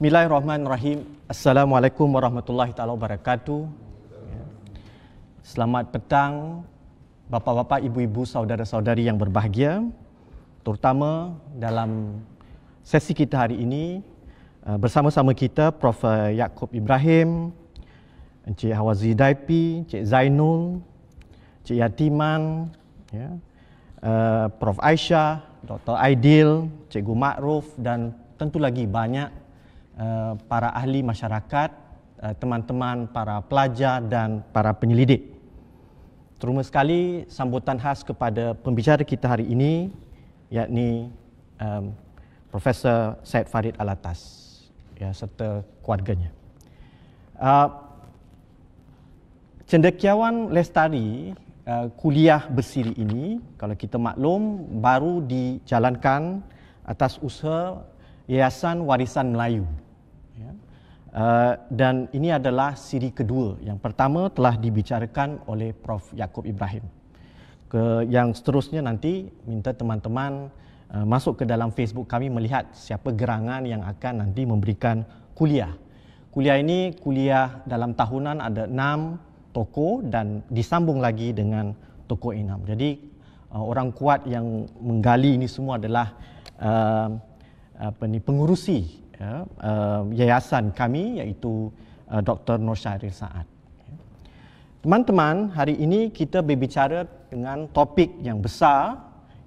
Bismillahirrahmanirrahim. Assalamualaikum warahmatullahi taala wabarakatuh. Selamat petang bapa-bapa, ibu-ibu, saudara-saudari yang berbahagia. Terutama dalam sesi kita hari ini bersama-sama kita Prof. Yaakob Ibrahim, Encik Hawazi Daipi, Encik Zainul, Encik Yatiman, Prof. Aisyah, Dr. Aidil, Cikgu Ma'ruf dan tentu lagi banyak para ahli masyarakat, teman-teman para pelajar dan para penyelidik. Terima sekali sambutan khas kepada pembicara kita hari ini, yakni Profesor Syed Farid Alatas serta keluarganya. Cendekiawan Lestari kuliah bersiri ini, kalau kita maklum, baru dijalankan atas usaha Yayasan Warisan Melayu. Dan ini adalah siri kedua. Yang pertama telah dibicarakan oleh Prof. Yaakob Ibrahim. Yang seterusnya nanti minta teman-teman masuk ke dalam Facebook kami melihat siapa gerangan yang akan nanti memberikan kuliah. Kuliah ini kuliah dalam tahunan ada 6 tokoh dan disambung lagi dengan tokoh enam. Jadi orang kuat yang menggali ini semua adalah pengurusi yayasan kami, iaitu Dr. Nur Syahrir Saad. Teman-teman, hari ini kita berbicara dengan topik yang besar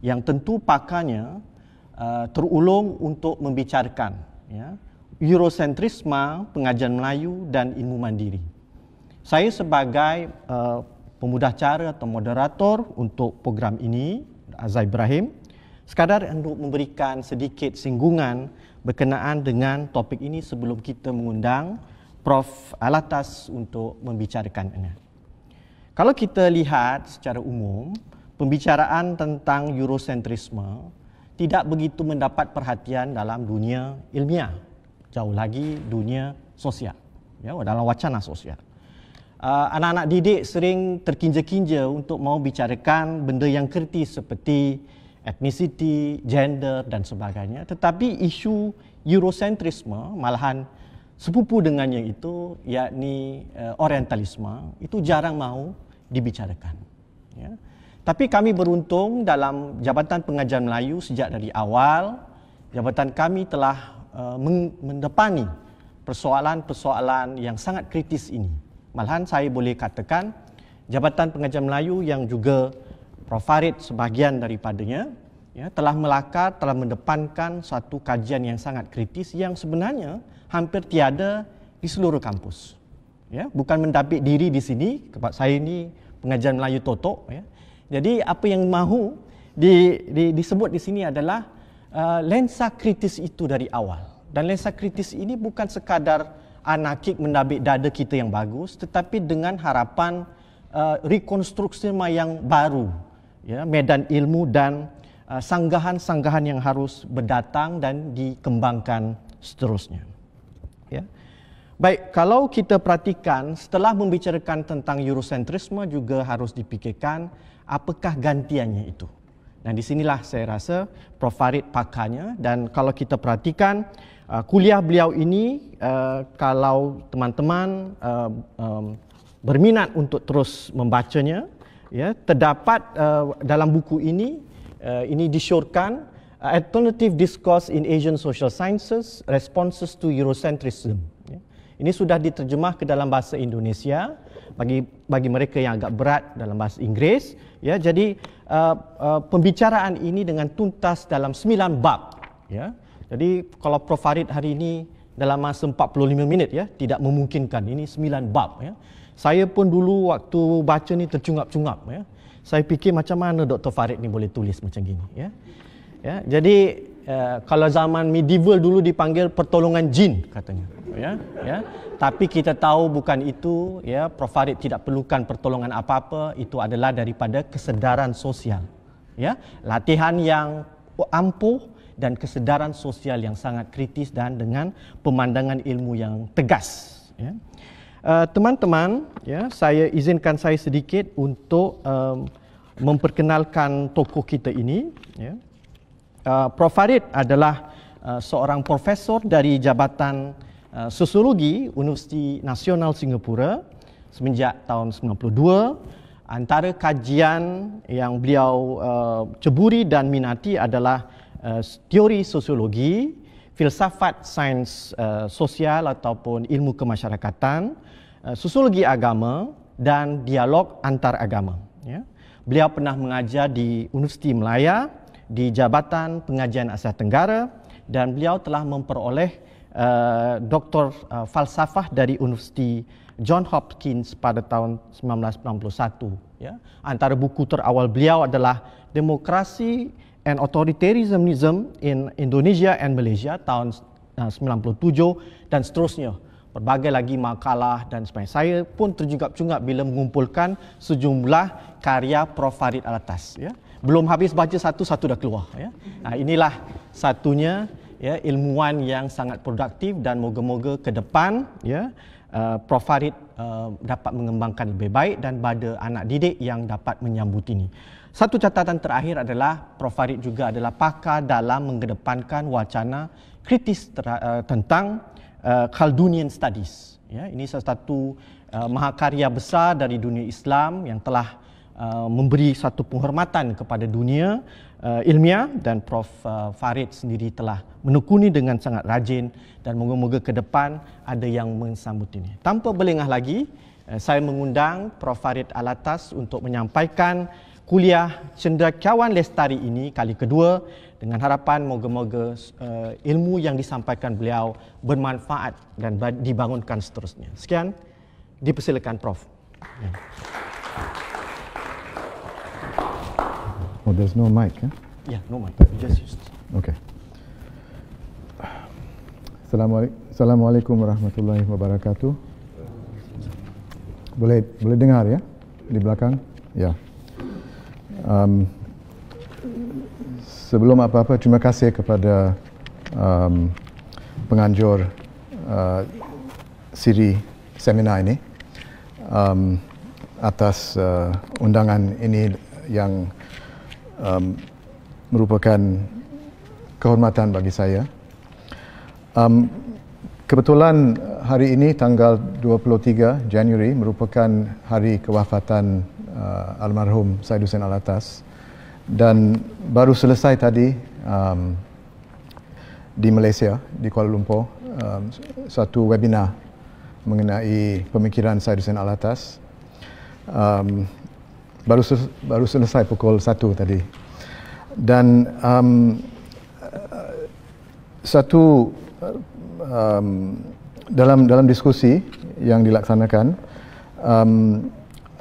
yang tentu pakarnya terulung untuk membicarakan Eurocentrisme, pengajian Melayu dan ilmu mandiri. Saya sebagai pemudacara atau moderator untuk program ini, Azhar Ibrahim, sekadar untuk memberikan sedikit singgungan berkenaan dengan topik ini sebelum kita mengundang Prof. Alatas untuk membicarakannya. Kalau kita lihat secara umum, pembicaraan tentang Eurocentrisme tidak begitu mendapat perhatian dalam dunia ilmiah, jauh lagi dunia sosial, dalam wacana sosial. Anak-anak didik sering terkinja-kinja untuk mau bicarakan benda yang kritis seperti etnisiti, gender dan sebagainya. Tetapi isu Eurocentrisme, malahan sepupu dengannya itu, yakni Orientalisme, itu jarang mau dibicarakan. Tapi kami beruntung dalam Jabatan Pengajian Melayu sejak dari awal, jabatan kami telah mendepani persoalan-persoalan yang sangat kritis ini. Malahan saya boleh katakan Jabatan Pengajian Melayu yang juga Prof. Farid sebahagian daripadanya telah melakar, telah mendepankan satu kajian yang sangat kritis yang sebenarnya hampir tiada di seluruh kampus. Bukan mendapik diri di sini, sebab saya ini pengajian Melayu totok. Jadi apa yang mahu disebut di sini adalah lensa kritis itu dari awal. Dan lensa kritis ini bukan sekadar anarkik mendabik dada kita yang bagus, tetapi dengan harapan rekonstruksi yang baru, medan ilmu dan sanggahan-sanggahan yang harus berdatang dan dikembangkan seterusnya. Baik, kalau kita perhatikan setelah membicarakan tentang Eurocentrisme juga harus dipikirkan apakah gantiannya itu. Dan di sinilah saya rasa Prof. Farid pakarnya, dan kalau kita perhatikan kuliah beliau ini, kalau teman-teman berminat untuk terus membacanya, terdapat dalam buku ini disyorkan Alternative Discourse in Asian Social Sciences, Responses to Eurocentrism. Ini sudah diterjemah ke dalam bahasa Indonesia bagi mereka yang agak berat dalam bahasa Inggeris. Jadi pembicaraan ini dengan tuntas dalam 9 bab. Jadi kalau Prof. Farid hari ini dalam masa 45 minit tidak memungkinkan, ini 9 bab. Saya pun dulu waktu baca ni tercungap-cungap. Saya fikir macam mana Dr. Farid ni boleh tulis macam gini. Jadi kalau zaman medieval dulu dipanggil pertolongan jin katanya. Tapi kita tahu bukan itu. Prof. Farid tidak perlukan pertolongan apa-apa. Itu adalah daripada kesedaran sosial. Latihan yang ampuh dan kesedaran sosial yang sangat kritis dan dengan pemandangan ilmu yang tegas. Teman-teman, saya izinkan saya sedikit untuk memperkenalkan tokoh kita ini. Prof. Farid adalah seorang profesor dari Jabatan Sosiologi Universiti Nasional Singapura semenjak tahun 92. Antara kajian yang beliau ceburi dan minati adalah teori sosiologi, filsafat sains sosial ataupun ilmu kemasyarakatan, sosiologi agama dan dialog antaragama. Ya. Beliau pernah mengajar di Universiti Malaya, di Jabatan Pengajian Asia Tenggara, dan beliau telah memperoleh Doktor Falsafah dari Universiti John Hopkins pada tahun 1991. Ya. Antara buku terawal beliau adalah Demokrasi and Authoritarianism in Indonesia and Malaysia tahun 97 dan seterusnya. Berbagai lagi makalah dan sebagainya. Saya pun terjungkap-jungkap bila mengumpulkan sejumlah karya Prof. Farid Alatas. Ya. Belum habis baca satu dah keluar. Ya. Inilah satunya, ya, ilmuwan yang sangat produktif, dan moga-moga ke depan, ya, Prof. Farid dapat mengembangkan lebih baik dan pada anak didik yang dapat menyambut ini. Satu catatan terakhir adalah Prof. Farid juga adalah pakar dalam mengedepankan wacana kritis tentang Khaldunian Studies. Ya, ini salah satu mahakarya besar dari dunia Islam yang telah memberi satu penghormatan kepada dunia ilmiah, dan Prof. Farid sendiri telah menekuni dengan sangat rajin, dan moga-moga ke depan ada yang mensambut ini. Tanpa berlengah lagi, saya mengundang Prof. Farid Alatas untuk menyampaikan kuliah Cendekiawan Lestari ini kali kedua, dengan harapan moga-moga ilmu yang disampaikan beliau bermanfaat dan dibangunkan seterusnya. Sekian, dipersilakan Prof. Oh, there's no mic, eh? Yeah, no mic. Just use this. Okay. Assalamualaikum warahmatullahi wabarakatuh. Boleh dengar, ya, di belakang? Ya. Sebelum apa-apa, terima kasih kepada penganjur siri seminar ini atas undangan ini yang merupakan kehormatan bagi saya. Kebetulan hari ini tanggal 23 Januari merupakan hari kewafatan almarhum Syed Hussein Alatas, dan baru selesai tadi di Malaysia, di Kuala Lumpur, satu webinar mengenai pemikiran Syed Hussein Alatas. Baru selesai pukul 1 tadi, dan dalam diskusi yang dilaksanakan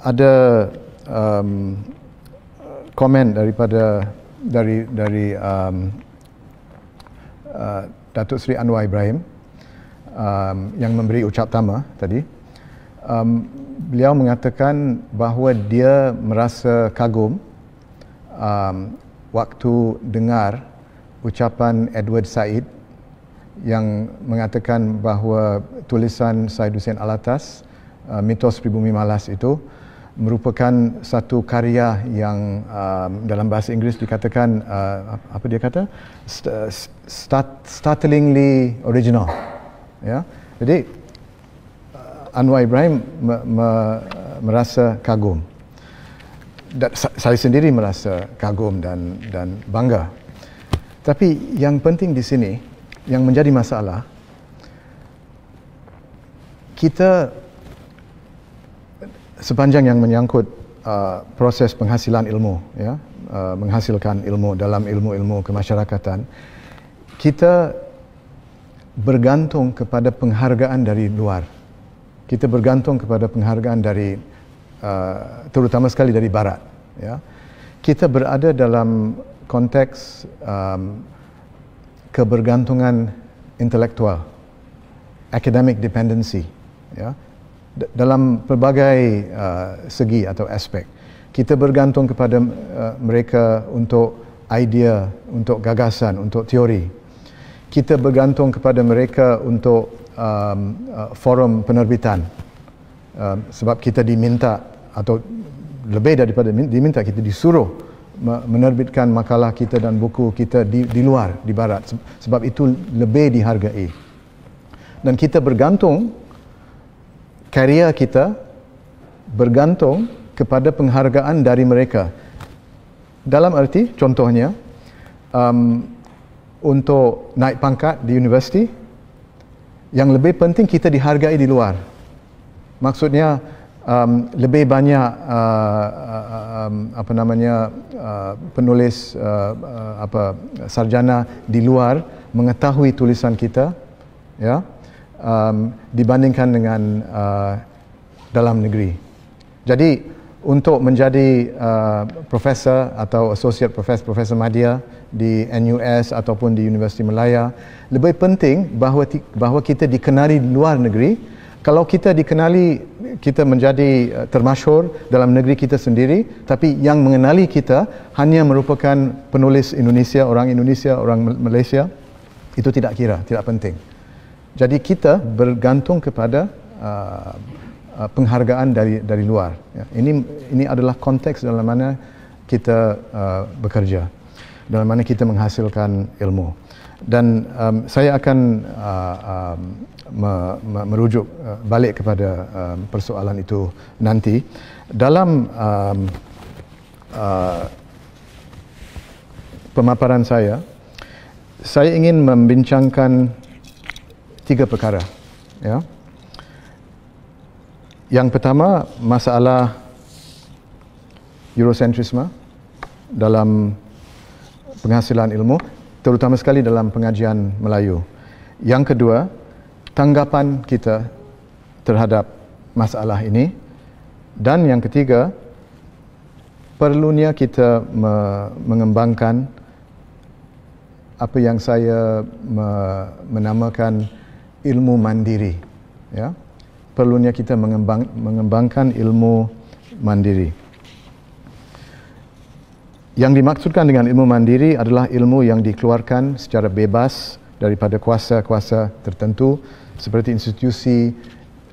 ada komen dari Datuk Seri Anwar Ibrahim yang memberi ucap tama tadi. Beliau mengatakan bahawa dia merasa kagum waktu dengar ucapan Edward Said yang mengatakan bahawa tulisan Syed Hussein Alatas, Mitos Pribumi Malas itu merupakan satu karya yang dalam bahasa Inggeris dikatakan apa dia kata, startlingly original. Ya, jadi Anwar Ibrahim merasa kagum. Saya sendiri merasa kagum dan bangga. Tapi yang penting di sini, yang menjadi masalah, kita sepanjang yang menyangkut proses penghasilan ilmu, ya, menghasilkan ilmu dalam ilmu-ilmu kemasyarakatan, kita bergantung kepada penghargaan dari luar. Kita bergantung kepada penghargaan dari terutama sekali dari Barat. Ya. Kita berada dalam konteks kebergantungan intelektual, academic dependency, ya, dalam pelbagai segi atau aspek. Kita bergantung kepada mereka untuk idea, untuk gagasan, untuk teori. Kita bergantung kepada mereka untuk forum penerbitan, sebab kita diminta, atau lebih daripada diminta, kita disuruh menerbitkan makalah kita dan buku kita di luar, di barat, sebab itu lebih dihargai. Dan kita bergantung, karya kita bergantung kepada penghargaan dari mereka. Dalam arti, contohnya, untuk naik pangkat di universiti, yang lebih penting kita dihargai di luar. Maksudnya, lebih banyak penulis sarjana di luar mengetahui tulisan kita, ya, dibandingkan dengan dalam negeri. Jadi untuk menjadi profesor atau associate profesor madya di NUS ataupun di Universiti Malaya, lebih penting bahawa kita dikenali di luar negeri. Kalau kita dikenali, kita menjadi termasyhur dalam negeri kita sendiri, tapi yang mengenali kita hanya merupakan penulis Indonesia, orang Malaysia, itu tidak kira, tidak penting. Jadi kita bergantung kepada penghargaan dari luar. Ya, ini adalah konteks dalam mana kita bekerja, dalam mana kita menghasilkan ilmu. Dan saya akan merujuk balik kepada persoalan itu nanti. Dalam pemaparan saya ingin membincangkan 3 perkara. Ya. Yang pertama, masalah Eurocentrisme dalam penghasilan ilmu, terutama sekali dalam pengajian Melayu. Yang kedua, tanggapan kita terhadap masalah ini. Dan yang ketiga, perlunya kita mengembangkan apa yang saya menamakan ilmu mandiri. Ya? Perlunya kita mengembangkan ilmu mandiri. Yang dimaksudkan dengan ilmu mandiri adalah ilmu yang dikeluarkan secara bebas daripada kuasa-kuasa tertentu seperti institusi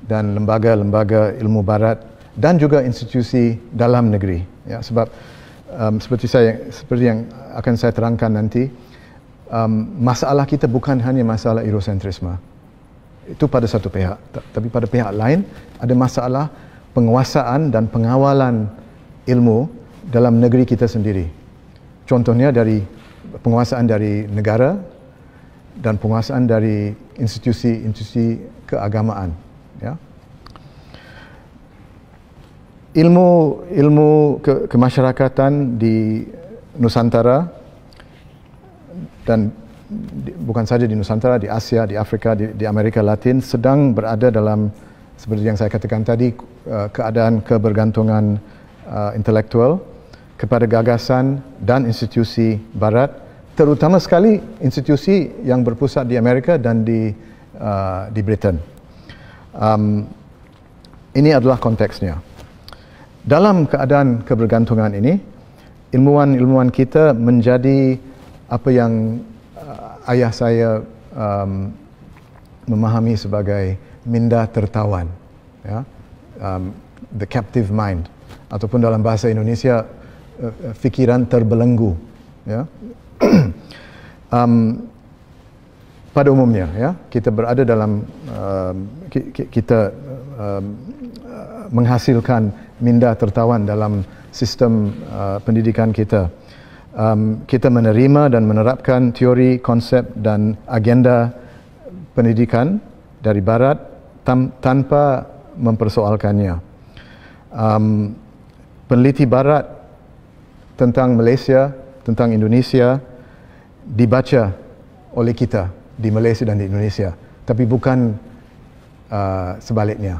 dan lembaga-lembaga ilmu barat dan juga institusi dalam negeri. Ya, sebab seperti yang akan saya terangkan nanti, masalah kita bukan hanya masalah Eurocentrisme. Itu pada satu pihak, tapi pada pihak lain ada masalah penguasaan dan pengawalan ilmu dalam negeri kita sendiri. Contohnya dari penguasaan dari negara dan penguasaan dari institusi keagamaan. Ya. Ilmu kemasyarakatan di Nusantara dan bukan saja di Nusantara, di Asia, di Afrika, di Amerika Latin sedang berada dalam, seperti yang saya katakan tadi, keadaan kebergantungan intelektual kepada gagasan dan institusi barat, terutama sekali institusi yang berpusat di Amerika dan di Britain. Ini adalah konteksnya. Dalam keadaan kebergantungan ini, ilmuwan-ilmuwan kita menjadi apa yang ayah saya memahami sebagai minda tertawan, ya? The captive mind, ataupun dalam bahasa Indonesia fikiran terbelenggu. Ya? Pada umumnya, ya, kita berada dalam kita menghasilkan minda tertawan dalam sistem pendidikan kita. Kita menerima dan menerapkan teori, konsep dan agenda pendidikan dari barat tanpa mempersoalkannya. Peneliti barat tentang Malaysia, tentang Indonesia dibaca oleh kita di Malaysia dan di Indonesia, tapi bukan sebaliknya.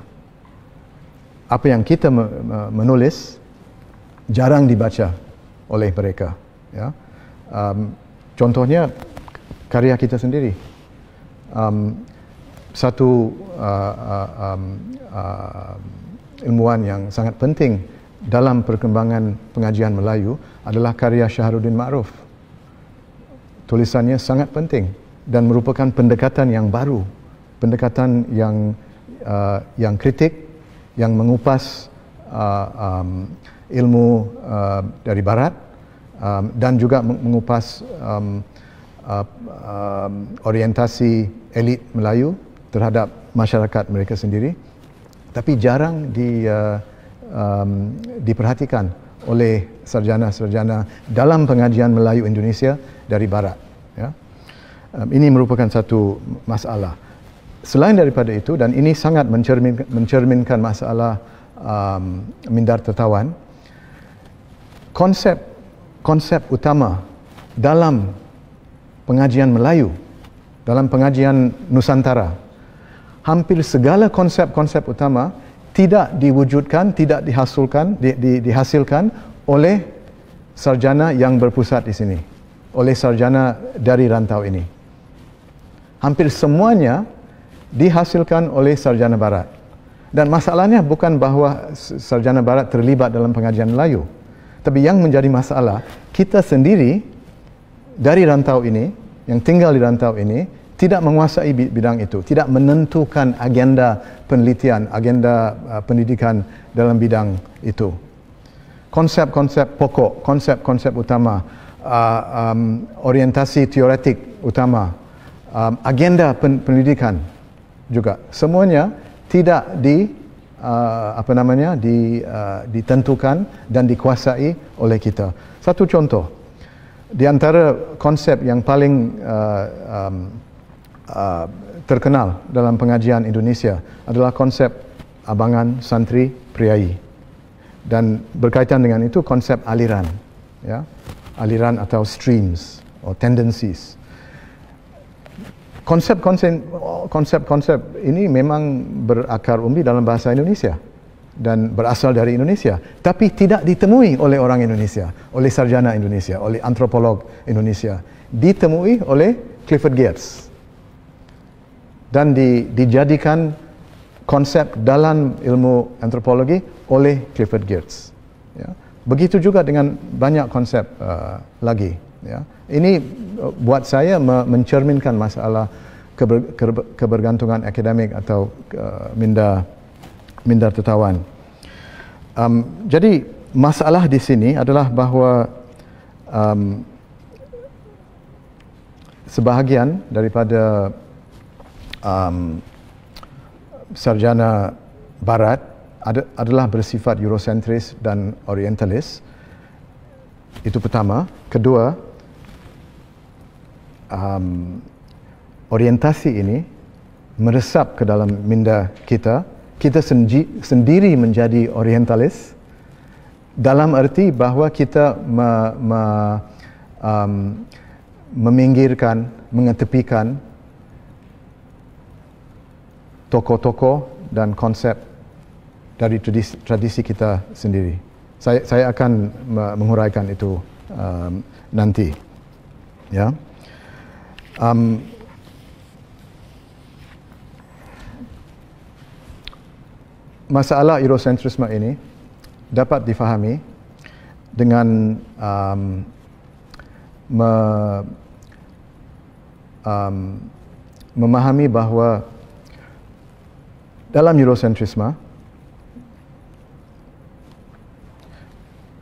Apa yang kita menulis jarang dibaca oleh mereka. Ya. Contohnya karya kita sendiri. Satu ilmuwan yang sangat penting dalam perkembangan pengajian Melayu adalah karya Syahrudin Ma'ruf. Tulisannya sangat penting dan merupakan pendekatan yang baru, pendekatan yang kritik, yang mengupas ilmu dari barat dan juga mengupas orientasi elit Melayu terhadap masyarakat mereka sendiri, tapi jarang diperhatikan oleh sarjana-sarjana dalam pengajian Melayu Indonesia dari Barat. Ya. Ini merupakan satu masalah. Selain daripada itu, dan ini sangat mencerminkan masalah mindar tertawan, konsep utama dalam pengajian Melayu, dalam pengajian Nusantara, hampir segala konsep-konsep utama tidak diwujudkan, tidak dihasilkan oleh sarjana yang berpusat di sini, oleh sarjana dari rantau ini. Hampir semuanya dihasilkan oleh sarjana Barat. Dan masalahnya bukan bahawa sarjana Barat terlibat dalam pengajian Melayu, tapi yang menjadi masalah, kita sendiri dari rantau ini, yang tinggal di rantau ini, tidak menguasai bidang itu, tidak menentukan agenda penelitian, agenda pendidikan dalam bidang itu. Konsep-konsep pokok, konsep-konsep utama, orientasi teoretik utama, agenda pendidikan juga, semuanya tidak ditentukan dan dikuasai oleh kita. Satu contoh, di antara konsep yang paling terkenal dalam pengajian Indonesia adalah konsep abangan, santri, priai, dan berkaitan dengan itu konsep aliran, ya, aliran atau streams atau tendencies. Konsep-konsep ini memang berakar umbi dalam bahasa Indonesia dan berasal dari Indonesia, tapi tidak ditemui oleh orang Indonesia, oleh sarjana Indonesia, oleh antropolog Indonesia. Ditemui oleh Clifford Geertz dan dijadikan konsep dalam ilmu antropologi oleh Clifford Geertz. Ya. Begitu juga dengan banyak konsep lagi. Ya. Ini buat saya mencerminkan masalah kebergantungan akademik atau mindar tertawan. Jadi masalah di sini adalah bahawa sebahagian daripada sarjana Barat adalah bersifat Eurocentris dan Orientalis. Itu pertama. Kedua, orientasi ini meresap ke dalam minda kita. Kita sendiri menjadi Orientalis dalam arti bahawa kita meminggirkan, mengetepikan tokoh-tokoh dan konsep dari tradisi kita sendiri. Saya akan menguraikan itu nanti. Ya. Masalah Eurocentrisme ini dapat difahami dengan memahami bahawa dalam Eurocentrisme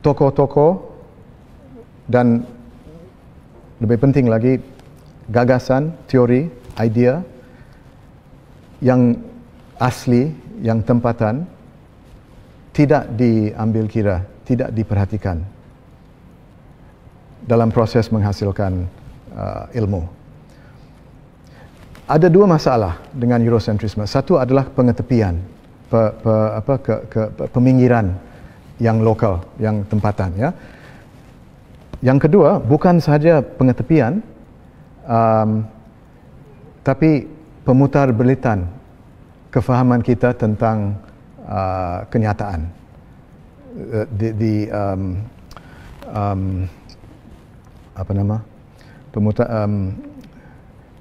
tokoh-tokoh dan lebih penting lagi gagasan, teori, idea yang asli, yang tempatan tidak diambil kira, tidak diperhatikan dalam proses menghasilkan ilmu. Ada dua masalah dengan Eurocentrisme. Satu adalah pengetepian, peminggiran yang lokal, yang tempatan. Ya. Yang kedua, bukan sahaja pengetepian, tapi pemutar belitan kefahaman kita tentang kenyataan.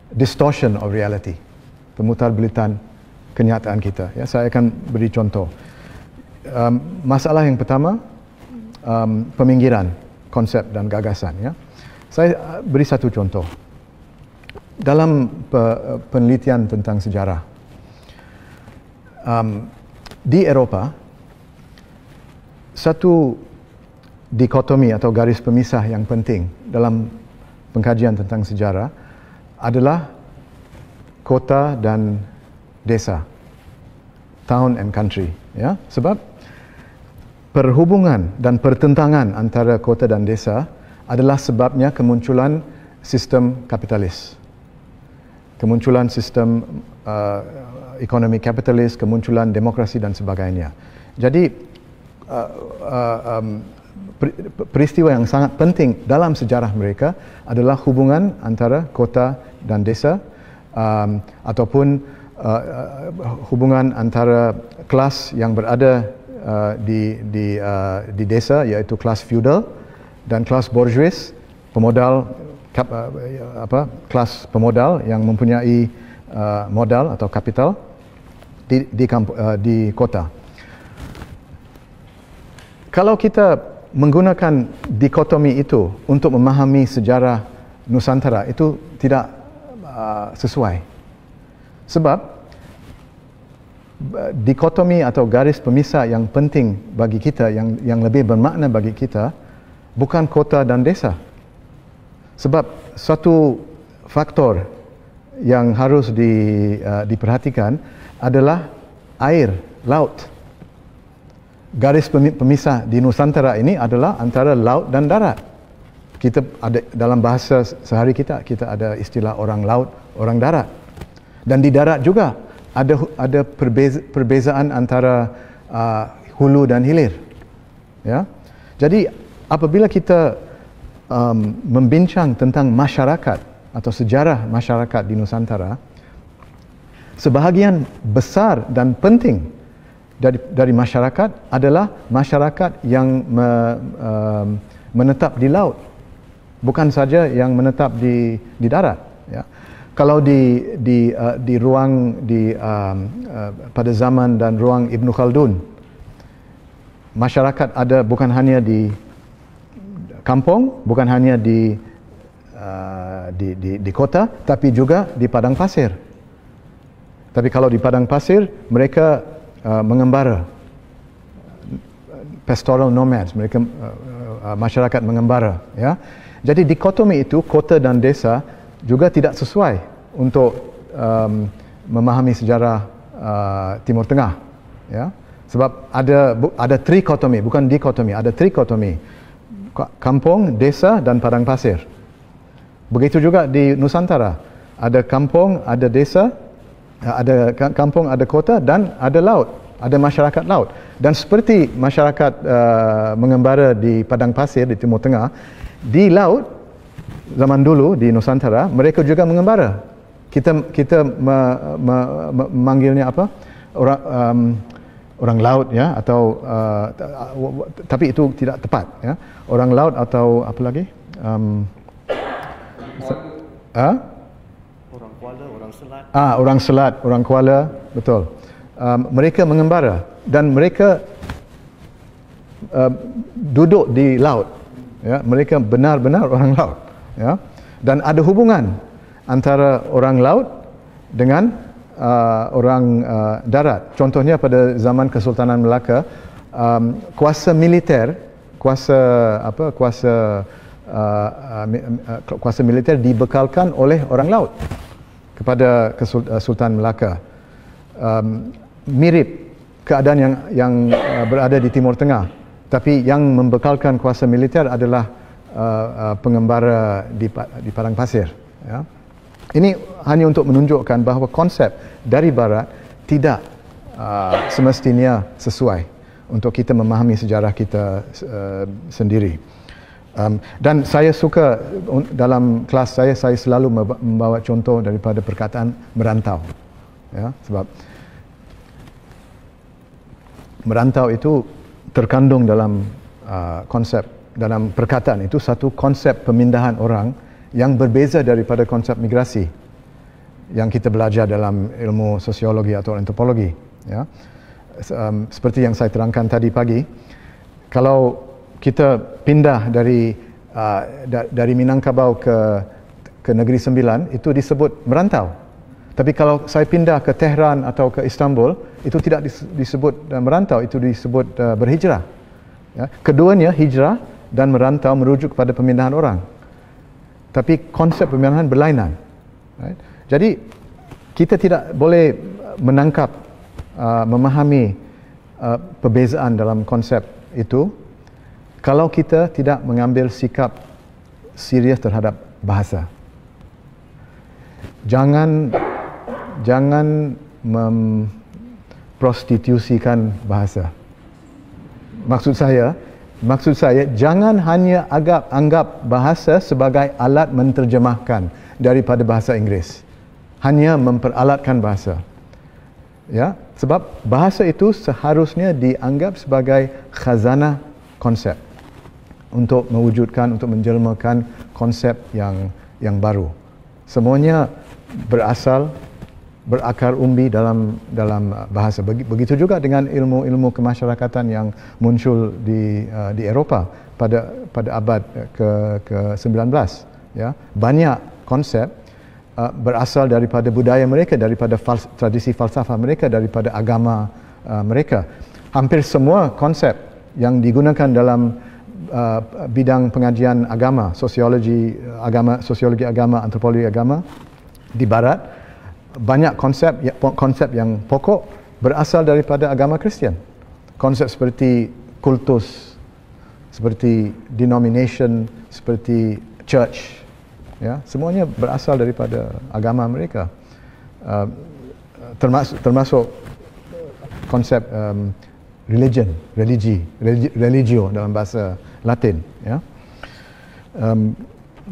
Distortion of reality, pemutar belitan kenyataan kita. Ya, saya akan beri contoh. Masalah yang pertama, peminggiran konsep dan gagasan. Ya. Saya beri satu contoh. Dalam penelitian tentang sejarah, di Eropah, satu dikotomi atau garis pemisah yang penting dalam pengkajian tentang sejarah adalah kota dan desa, town and country, ya. Sebab perhubungan dan pertentangan antara kota dan desa adalah sebabnya kemunculan sistem kapitalis, kemunculan sistem ekonomi kapitalis, kemunculan demokrasi dan sebagainya. Jadi peristiwa yang sangat penting dalam sejarah mereka adalah hubungan antara kota dan desa, ataupun hubungan antara kelas yang berada di desa, iaitu kelas feudal, dan kelas bourgeois, pemodal, kelas pemodal yang mempunyai modal atau kapital di kota. Kalau kita menggunakan dikotomi itu untuk memahami sejarah Nusantara, itu tidak sesuai. Sebab dikotomi atau garis pemisah yang penting bagi kita, yang lebih bermakna bagi kita, bukan kota dan desa. Sebab satu faktor yang harus diperhatikan adalah air, laut. Garis pemisah di Nusantara ini adalah antara laut dan darat. Kita ada dalam bahasa sehari kita ada istilah orang laut, orang darat. Dan di darat juga ada perbezaan antara hulu dan hilir. Ya. Jadi apabila kita membincang tentang masyarakat atau sejarah masyarakat di Nusantara, sebahagian besar dan penting dari masyarakat adalah masyarakat yang menetap di laut, bukan saja yang menetap di darat. Ya. Kalau di ruang pada zaman dan ruang Ibn Khaldun, masyarakat ada bukan hanya di kampung, bukan hanya di kota, tapi juga di padang pasir. Tapi kalau di padang pasir, mereka mengembara, pastoral nomads, mereka masyarakat mengembara. Ya, jadi dikotomi itu kota dan desa juga tidak sesuai untuk memahami sejarah Timur Tengah. Ya, sebab ada trikotomi, bukan dikotomi, ada trikotomi. Kampung, desa dan padang pasir. Begitu juga di Nusantara. Ada kampung, ada desa, ada kampung, ada kota dan ada laut, ada masyarakat laut. Dan seperti masyarakat mengembara di padang pasir di Timur Tengah, di laut zaman dulu di Nusantara mereka juga mengembara. Kita memanggilnya apa? Orang laut, ya, atau tapi itu tidak tepat, ya. Orang laut atau apa lagi? Orang Kuala, orang Selat. Orang Selat, orang Kuala, betul. Mereka mengembara dan mereka duduk di laut, ya. Mereka benar-benar orang laut, ya. Dan ada hubungan antara orang laut dengan orang darat. Contohnya pada zaman Kesultanan Melaka, kuasa militer, kuasa militer dibekalkan oleh orang laut kepada Sultan Melaka. Mirip keadaan yang berada di Timur Tengah, tapi yang membekalkan kuasa militer adalah pengembara di padang pasir. Ya. Ini hanya untuk menunjukkan bahawa konsep dari Barat tidak semestinya sesuai untuk kita memahami sejarah kita sendiri. Dan saya suka dalam kelas saya selalu membawa contoh daripada perkataan merantau. Ya, sebab merantau itu terkandung dalam konsep, dalam perkataan itu satu konsep pemindahan orang yang berbeza daripada konsep migrasi yang kita belajar dalam ilmu sosiologi atau antropologi. Ya. Seperti yang saya terangkan tadi pagi, kalau kita pindah dari Minangkabau ke Negeri Sembilan, itu disebut merantau. Tapi kalau saya pindah ke Tehran atau ke Istanbul, itu tidak disebut merantau, itu disebut berhijrah. Ya. Keduanya hijrah dan merantau merujuk kepada pemindahan orang. Tapi konsep pemindahan berlainan. Right? Jadi kita tidak boleh menangkap, memahami perbezaan dalam konsep itu kalau kita tidak mengambil sikap serius terhadap bahasa. Jangan memprostitusikan bahasa. Maksud saya jangan hanya anggap bahasa sebagai alat menterjemahkan daripada bahasa Inggeris. Hanya memperalatkan bahasa. Ya, sebab bahasa itu seharusnya dianggap sebagai khazanah konsep untuk mewujudkan, untuk menjelmakan konsep yang baru. Semuanya berakar umbi dalam bahasa. Begitu juga dengan ilmu kemasyarakatan yang muncul di Eropah pada abad ke-19. Ya, banyak konsep berasal daripada budaya mereka, daripada tradisi falsafah mereka, daripada agama mereka. Hampir semua konsep yang digunakan dalam bidang pengajian agama, sosiologi agama, antropologi agama di barat, banyak konsep yang pokok berasal daripada agama Kristian. Konsep seperti kultus, seperti denomination, seperti church, ya, semuanya berasal daripada agama mereka. Termasuk konsep religio dalam bahasa Latin, ya.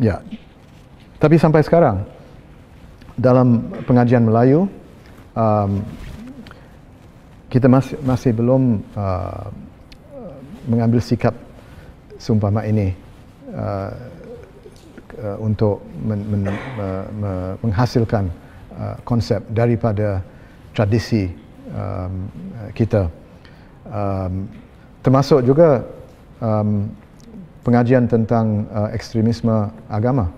Ya. Tapi sampai sekarang dalam pengajian Melayu kita masih belum mengambil sikap seumpama ini untuk menghasilkan konsep daripada tradisi kita. Termasuk juga pengajian tentang ekstremisme agama.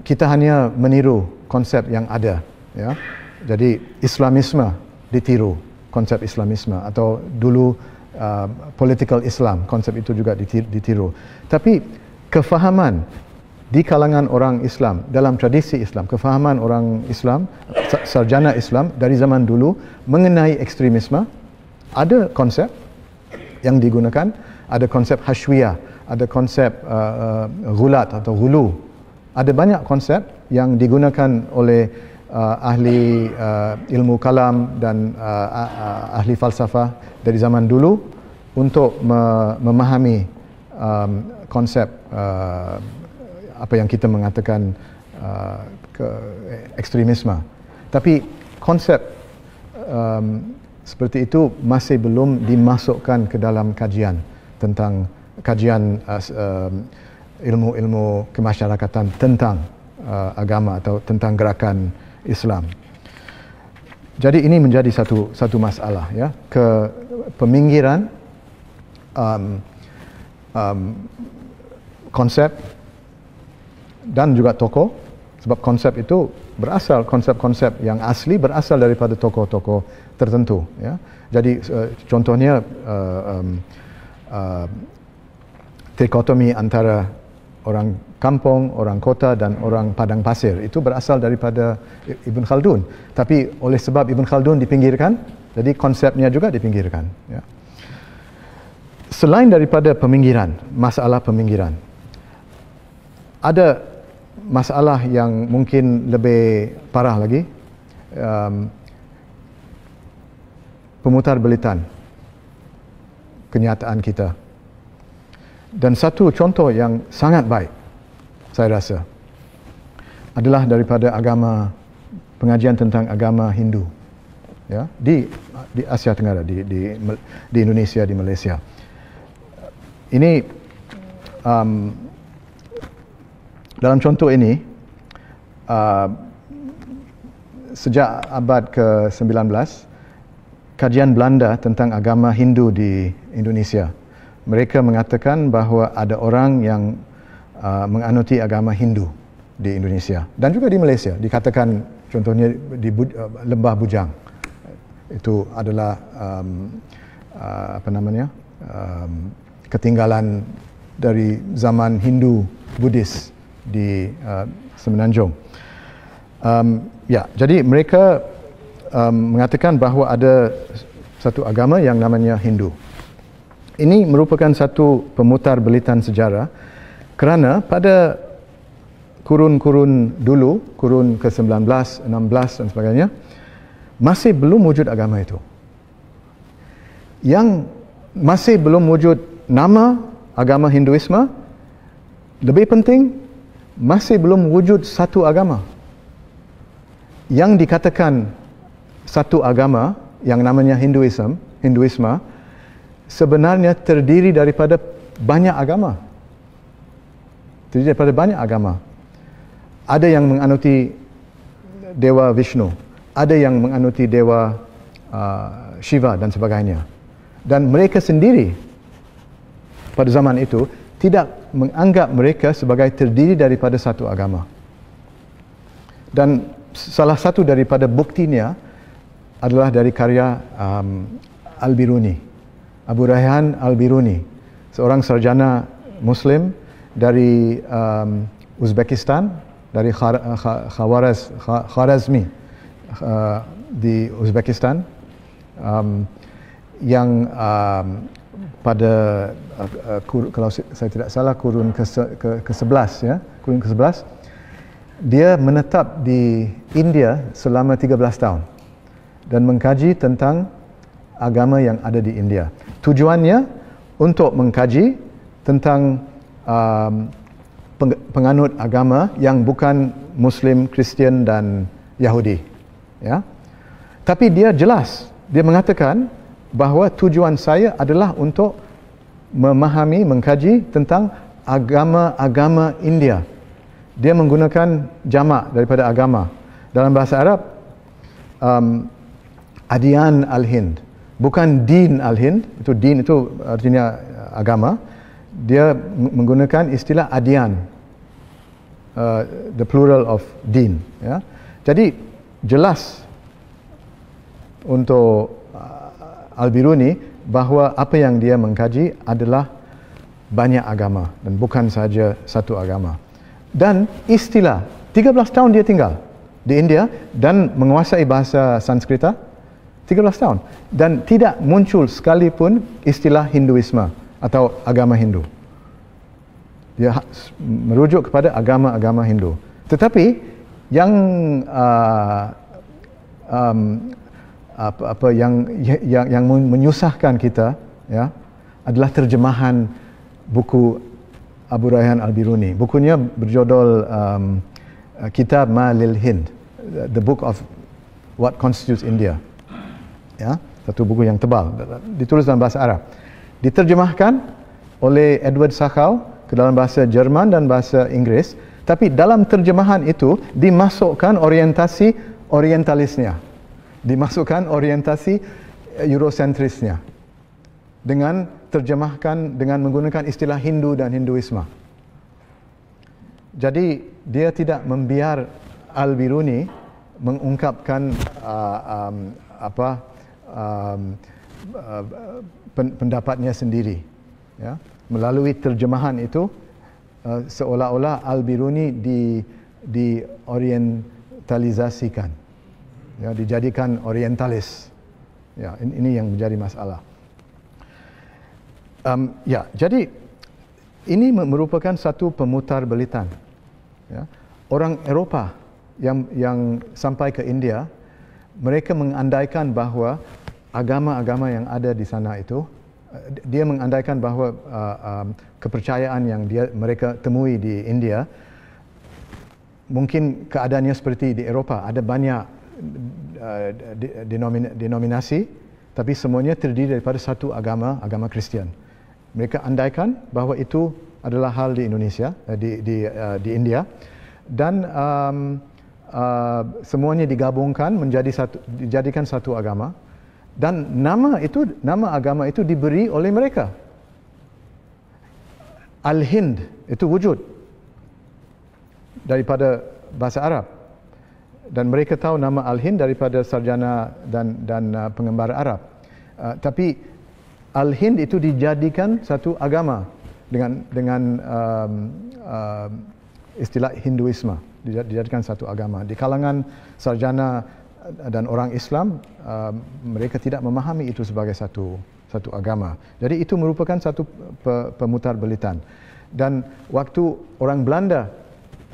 Kita hanya meniru konsep yang ada, ya. Jadi Islamisme ditiru, konsep Islamisme, atau dulu political Islam, konsep itu juga ditiru. Tapi kefahaman di kalangan orang Islam, dalam tradisi Islam, kefahaman orang Islam, sarjana Islam dari zaman dulu mengenai ekstremisme, ada konsep yang digunakan, ada konsep hashwiyah, ada konsep ghulat atau ghulu. Ada banyak konsep yang digunakan oleh ahli ilmu kalam dan ahli falsafah dari zaman dulu untuk memahami konsep apa yang kita mengatakan ekstremisme. Tapi konsep seperti itu masih belum dimasukkan ke dalam kajian tentang ilmu kemasyarakatan tentang agama atau tentang gerakan Islam. Jadi ini menjadi satu masalah, ya, peminggiran konsep dan juga tokoh, sebab konsep itu konsep-konsep yang asli berasal daripada tokoh-tokoh tertentu, ya. Jadi contohnya dikotomi antara orang kampung, orang kota dan orang padang pasir itu berasal daripada Ibn Khaldun. Tapi oleh sebab Ibn Khaldun dipinggirkan, jadi konsepnya juga dipinggirkan, ya. Selain daripada masalah peminggiran, ada masalah yang mungkin lebih parah lagi, pemutarbelitan kenyataan kita. Dan satu contoh yang sangat baik, saya rasa, adalah daripada pengajian tentang agama Hindu, ya, di Asia Tenggara, di Indonesia, di Malaysia. Ini dalam contoh ini, sejak abad ke-19, kajian Belanda tentang agama Hindu di Indonesia, mereka mengatakan bahawa ada orang yang menganuti agama Hindu di Indonesia dan juga di Malaysia. Dikatakan contohnya di Lembah Bujang, itu adalah ketinggalan dari zaman Hindu Buddhis di Semenanjung. Jadi mereka mengatakan bahawa ada satu agama yang namanya Hindu. Ini merupakan satu pemutarbalitan sejarah kerana pada kurun-kurun dulu, kurun ke-19, 16 dan sebagainya, masih belum wujud agama itu. Yang masih belum wujud nama agama Hinduisme, lebih penting, masih belum wujud satu agama. Yang dikatakan satu agama, yang namanya Hinduisme, sebenarnya terdiri daripada banyak agama. Terdiri daripada banyak agama. Ada yang menganuti Dewa Vishnu, ada yang menganuti Dewa Shiva dan sebagainya. Dan mereka sendiri pada zaman itu tidak menganggap mereka sebagai terdiri daripada satu agama. Dan salah satu daripada buktinya adalah dari karya Al-Biruni, Abu Rayhan Al-Biruni, seorang sarjana Muslim dari Uzbekistan, dari Khwarazmi di Uzbekistan, yang pada kalau saya tidak salah kurun ke-11 ya, kurun ke-11, dia menetap di India selama 13 tahun dan mengkaji tentang agama yang ada di India. Tujuannya untuk mengkaji tentang penganut agama yang bukan Muslim, Kristian dan Yahudi. Ya. Tapi dia jelas, dia mengatakan bahawa tujuan saya adalah untuk memahami, mengkaji tentang agama-agama India. Dia menggunakan jamak daripada agama. Dalam bahasa Arab, Adyan al-Hind. Bukan din al-Hind, itu din itu artinya agama. Dia menggunakan istilah adyan, the plural of din. Ya. Jadi jelas untuk Al-Biruni bahawa apa yang dia mengkaji adalah banyak agama dan bukan saja satu agama. Dan istilah, 13 tahun dia tinggal di India dan menguasai bahasa Sanskrita, 13 tahun. Dan tidak muncul sekalipun istilah Hinduisme atau agama Hindu. Dia merujuk kepada agama-agama Hindu. Tetapi yang yang menyusahkan kita ya adalah terjemahan buku Abu Rayhan Al-Biruni. Bukunya berjudul Kitab Ma lil Hind, The Book of What Constitutes India. Ya, satu buku yang tebal, ditulis dalam bahasa Arab. Diterjemahkan oleh Edward Sachau ke dalam bahasa Jerman dan bahasa Inggris, tapi dalam terjemahan itu dimasukkan orientasi orientalisnya. Dimasukkan orientasi Eurocentrisnya dengan terjemahkan dengan menggunakan istilah Hindu dan Hinduisme. Jadi dia tidak membiar Al-Biruni mengungkapkan pendapatnya sendiri. Ya. Melalui terjemahan itu seolah-olah Al-Biruni diorientalisasikan. Ya, dijadikan orientalis. Ya, ini yang menjadi masalah. Jadi ini merupakan satu pemutarbalitan. Ya. Orang Eropah yang sampai ke India, mereka mengandaikan bahawa agama-agama yang ada di sana itu, dia mengandaikan bahawa kepercayaan yang mereka temui di India, mungkin keadaannya seperti di Eropah, ada banyak denominasi, tapi semuanya terdiri daripada satu agama, agama Kristian. Mereka andaikan bahawa itu adalah hal di Indonesia, di India, dan semuanya digabungkan dijadikan satu agama, dan nama agama itu diberi oleh mereka. Al-Hind itu wujud daripada bahasa Arab. Dan mereka tahu nama Al-Hind daripada sarjana dan pengembara Arab. Tapi Al-Hind itu dijadikan satu agama dengan istilah Hinduisme, dijadikan satu agama. Di kalangan sarjana dan orang Islam, mereka tidak memahami itu sebagai satu agama. Jadi itu merupakan satu pemutarbalitan. Dan waktu orang Belanda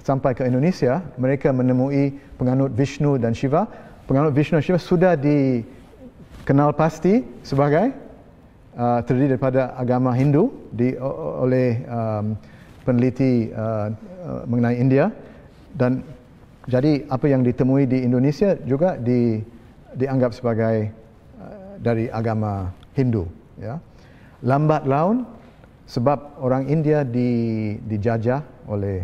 sampai ke Indonesia, mereka menemui penganut Vishnu dan Shiva. Penganut Vishnu dan Shiva sudah dikenal pasti sebagai terdiri daripada agama Hindu oleh peneliti mengenai India, dan jadi apa yang ditemui di Indonesia juga dianggap sebagai dari agama Hindu. Ya. Lambat laun, sebab orang India dijajah oleh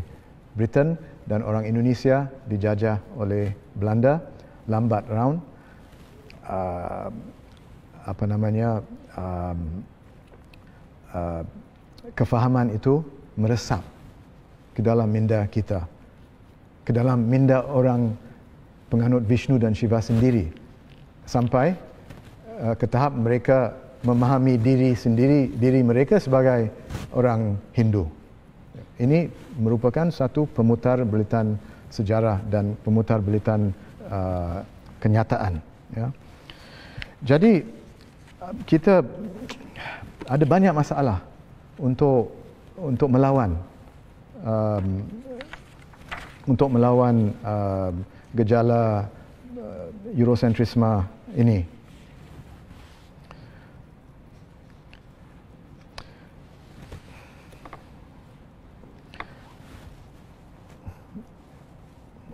Britain dan orang Indonesia dijajah oleh Belanda, lambat laun kefahaman itu meresap ke dalam minda kita, ke dalam minda orang penganut Vishnu dan Shiva sendiri, sampai ke tahap mereka memahami diri mereka sebagai orang Hindu. Ini merupakan satu pemutarbalitan sejarah dan pemutarbalitan kenyataan. Ya. Jadi kita ada banyak masalah untuk melawan gejala Eurocentrisme ini.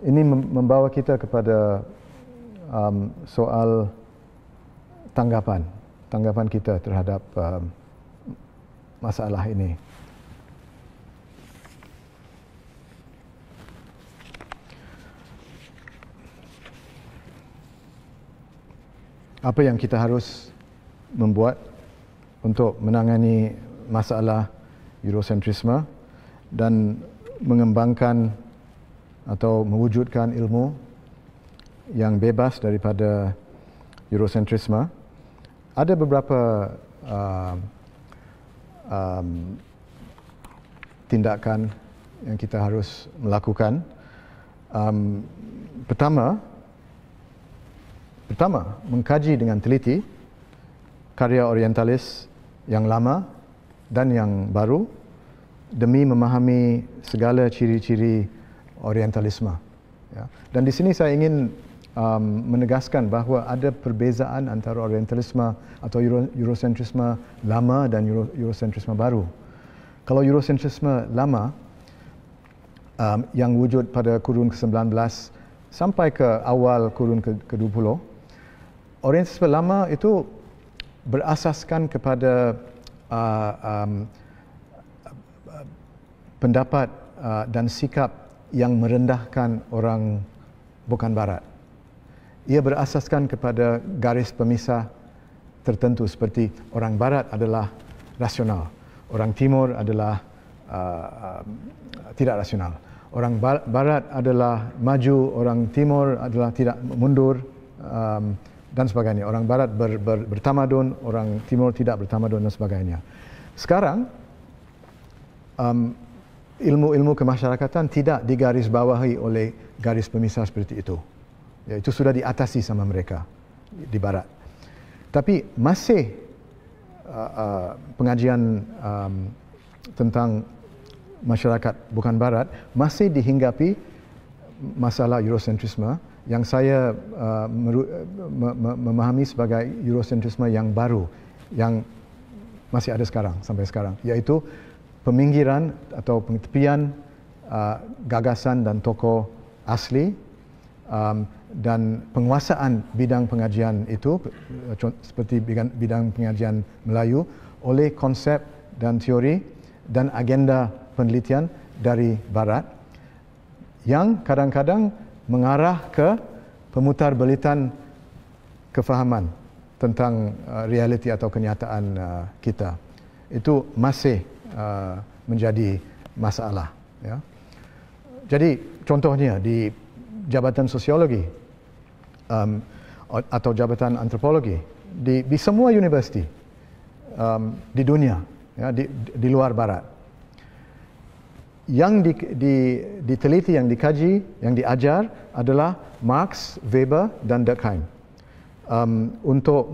Ini membawa kita kepada soal tanggapan kita terhadap masalah ini. Apa yang kita harus membuat untuk menangani masalah Eurocentrisme dan mengembangkan atau mewujudkan ilmu yang bebas daripada Eurocentrisme? Ada beberapa tindakan yang kita harus melakukan. Pertama, mengkaji dengan teliti karya orientalis yang lama dan yang baru demi memahami segala ciri-ciri orientalisme. Ya. Dan di sini saya ingin menegaskan bahawa ada perbezaan antara orientalisme atau Eurocentrisme lama dan Eurocentrisme baru. Kalau Eurocentrisme lama yang wujud pada kurun ke-19 sampai ke awal kurun ke-20, orientalisme lama itu berasaskan kepada pendapat dan sikap yang merendahkan orang bukan Barat. Ia berasaskan kepada garis pemisah tertentu seperti orang Barat adalah rasional, orang Timur adalah tidak rasional. Orang Barat adalah maju, orang Timur adalah tidak mundur, dan sebagainya. Orang Barat bertamadun, orang Timur tidak bertamadun dan sebagainya. Sekarang ilmu-ilmu kemasyarakatan tidak digarisbawahi oleh garis pemisah seperti itu. Ya, itu sudah diatasi sama mereka di Barat. Tapi masih pengajian tentang masyarakat bukan Barat masih dihinggapi masalah Eurocentrisme yang saya memahami sebagai Eurocentrisme yang baru, yang masih ada sekarang sampai sekarang, iaitu peminggiran atau pengetepian gagasan dan tokoh asli dan penguasaan bidang pengajian itu seperti bidang pengajian Melayu oleh konsep dan teori dan agenda penelitian dari Barat yang kadang-kadang mengarah ke pemutarbalitan kefahaman tentang realiti atau kenyataan kita. Itu masih menjadi masalah. Ya. Jadi contohnya di jabatan sosiologi atau jabatan antropologi di semua universiti di dunia, ya, di luar Barat. Yang diteliti, yang dikaji, yang diajar adalah Marx, Weber dan Durkheim untuk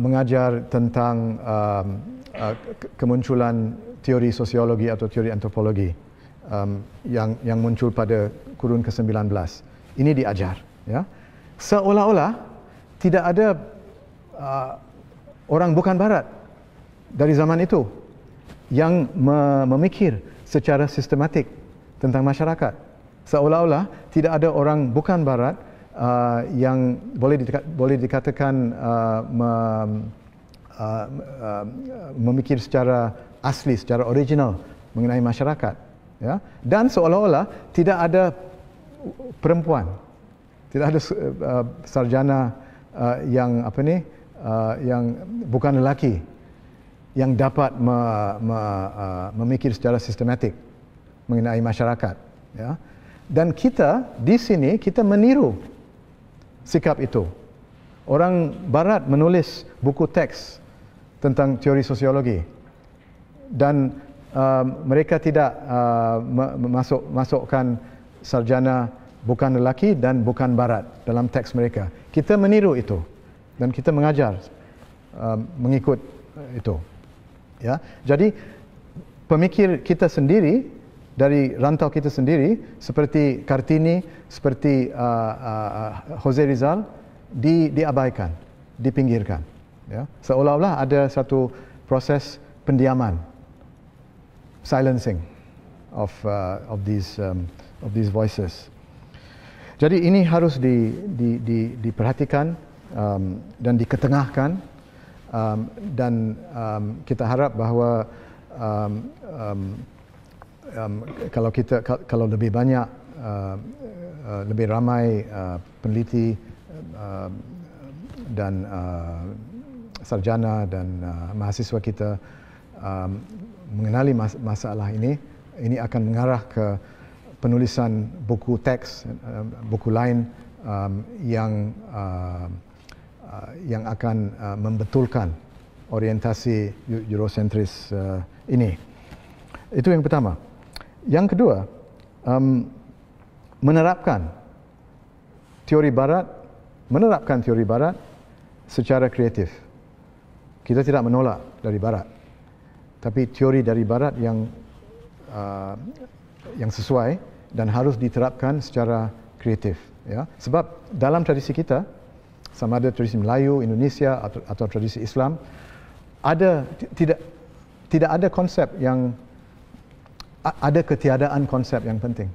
mengajar tentang kemunculan teori sosiologi atau teori antropologi yang muncul pada kurun ke-19. Ini diajar, ya. Seolah-olah tidak ada orang bukan Barat dari zaman itu yang memikir secara sistematik tentang masyarakat. Seolah-olah tidak ada orang bukan Barat yang boleh dikatakan memikir secara asli, secara original mengenai masyarakat, ya. Dan seolah-olah tidak ada perempuan, tidak ada sarjana yang yang bukan lelaki yang dapat memikir secara sistematik mengenai masyarakat, ya. Dan kita di sini kita meniru sikap itu. Orang Barat menulis buku teks tentang teori sosiologi dan mereka tidak masukkan sarjana bukan lelaki dan bukan Barat dalam teks mereka. Kita meniru itu dan kita mengajar mengikut itu, ya. Jadi pemikir kita sendiri dari rantau kita sendiri seperti Kartini, seperti Jose Rizal diabaikan, dipinggirkan, ya. Seolah-olah ada satu proses pendiaman, silencing of these voices. Jadi ini harus diperhatikan dan diketengahkan, dan kita harap bahawa kalau lebih banyak, lebih ramai peneliti dan sarjana dan mahasiswa kita mengenali masalah ini akan mengarah ke penulisan buku teks, buku lain yang akan membetulkan orientasi Eurocentris ini. Itu yang pertama. Yang kedua, menerapkan teori Barat secara kreatif. Kita tidak menolak dari Barat, tapi teori dari Barat yang sesuai dan harus diterapkan secara kreatif, ya. Sebab dalam tradisi kita, sama ada tradisi Melayu, Indonesia atau tradisi Islam, tidak ada konsep yang ada ketiadaan konsep yang penting.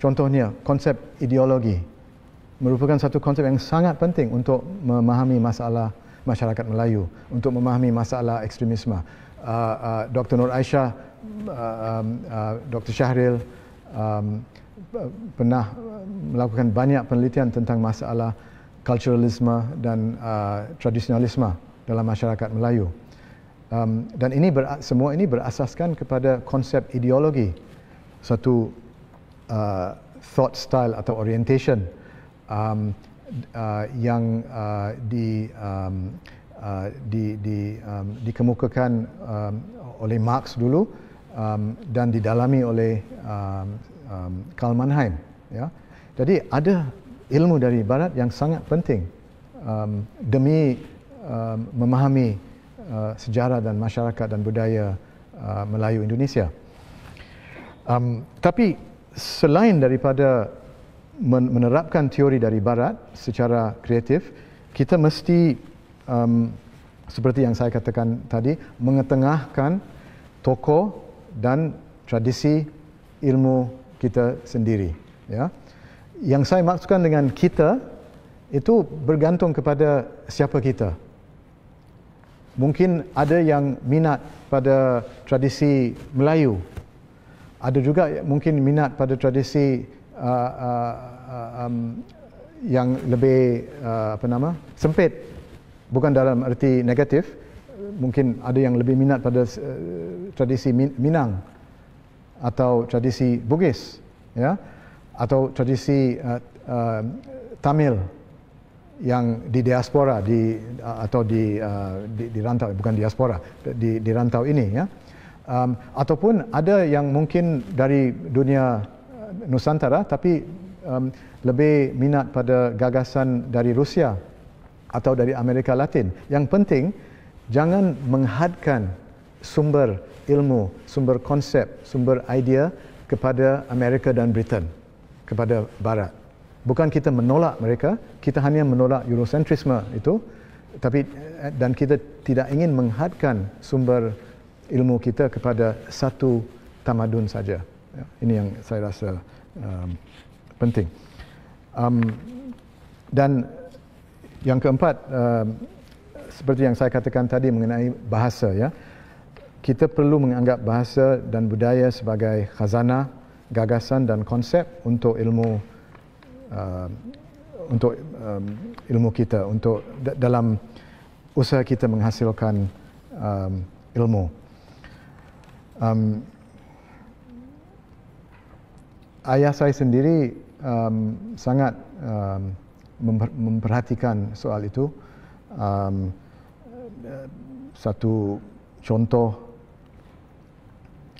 Contohnya, konsep ideologi merupakan satu konsep yang sangat penting untuk memahami masalah masyarakat Melayu, untuk memahami masalah ekstremisme. Dr. Nur Aisyah, Dr. Syahril pernah melakukan banyak penelitian tentang masalah kulturalisme dan tradisionalisme dalam masyarakat Melayu. Dan semua ini berasaskan kepada konsep ideologi, satu thought style atau orientation yang dikemukakan oleh Marx dulu dan didalami oleh Karl Mannheim, ya. Jadi ada ilmu dari Barat yang sangat penting demi memahami sejarah dan masyarakat dan budaya Melayu Indonesia. Tapi selain daripada menerapkan teori dari Barat secara kreatif, kita mesti seperti yang saya katakan tadi, mengetengahkan tokoh dan tradisi ilmu kita sendiri, ya. Yang saya maksudkan dengan kita itu bergantung kepada siapa kita. Mungkin ada yang minat pada tradisi Melayu, ada juga mungkin minat pada tradisi yang lebih sempit, bukan dalam arti negatif. Mungkin ada yang lebih minat pada tradisi Minang atau tradisi Bugis, ya, atau tradisi Tamil yang di diaspora atau di rantau, bukan diaspora, di rantau ini, ya. Ataupun ada yang mungkin dari dunia Nusantara tapi lebih minat pada gagasan dari Rusia atau dari Amerika Latin. Yang penting jangan menghadkan sumber ilmu, sumber konsep, sumber idea kepada Amerika dan Britain, kepada Barat. Bukan kita menolak mereka, kita hanya menolak Eurocentrisme itu, dan kita tidak ingin menghadkan sumber ilmu kita kepada satu tamadun saja. Ini yang saya rasa penting. Dan yang keempat, seperti yang saya katakan tadi mengenai bahasa, ya, kita perlu menganggap bahasa dan budaya sebagai khazanah, gagasan dan konsep untuk ilmu kita, untuk dalam usaha kita menghasilkan ilmu. Ayah saya sendiri sangat memperhatikan soal itu.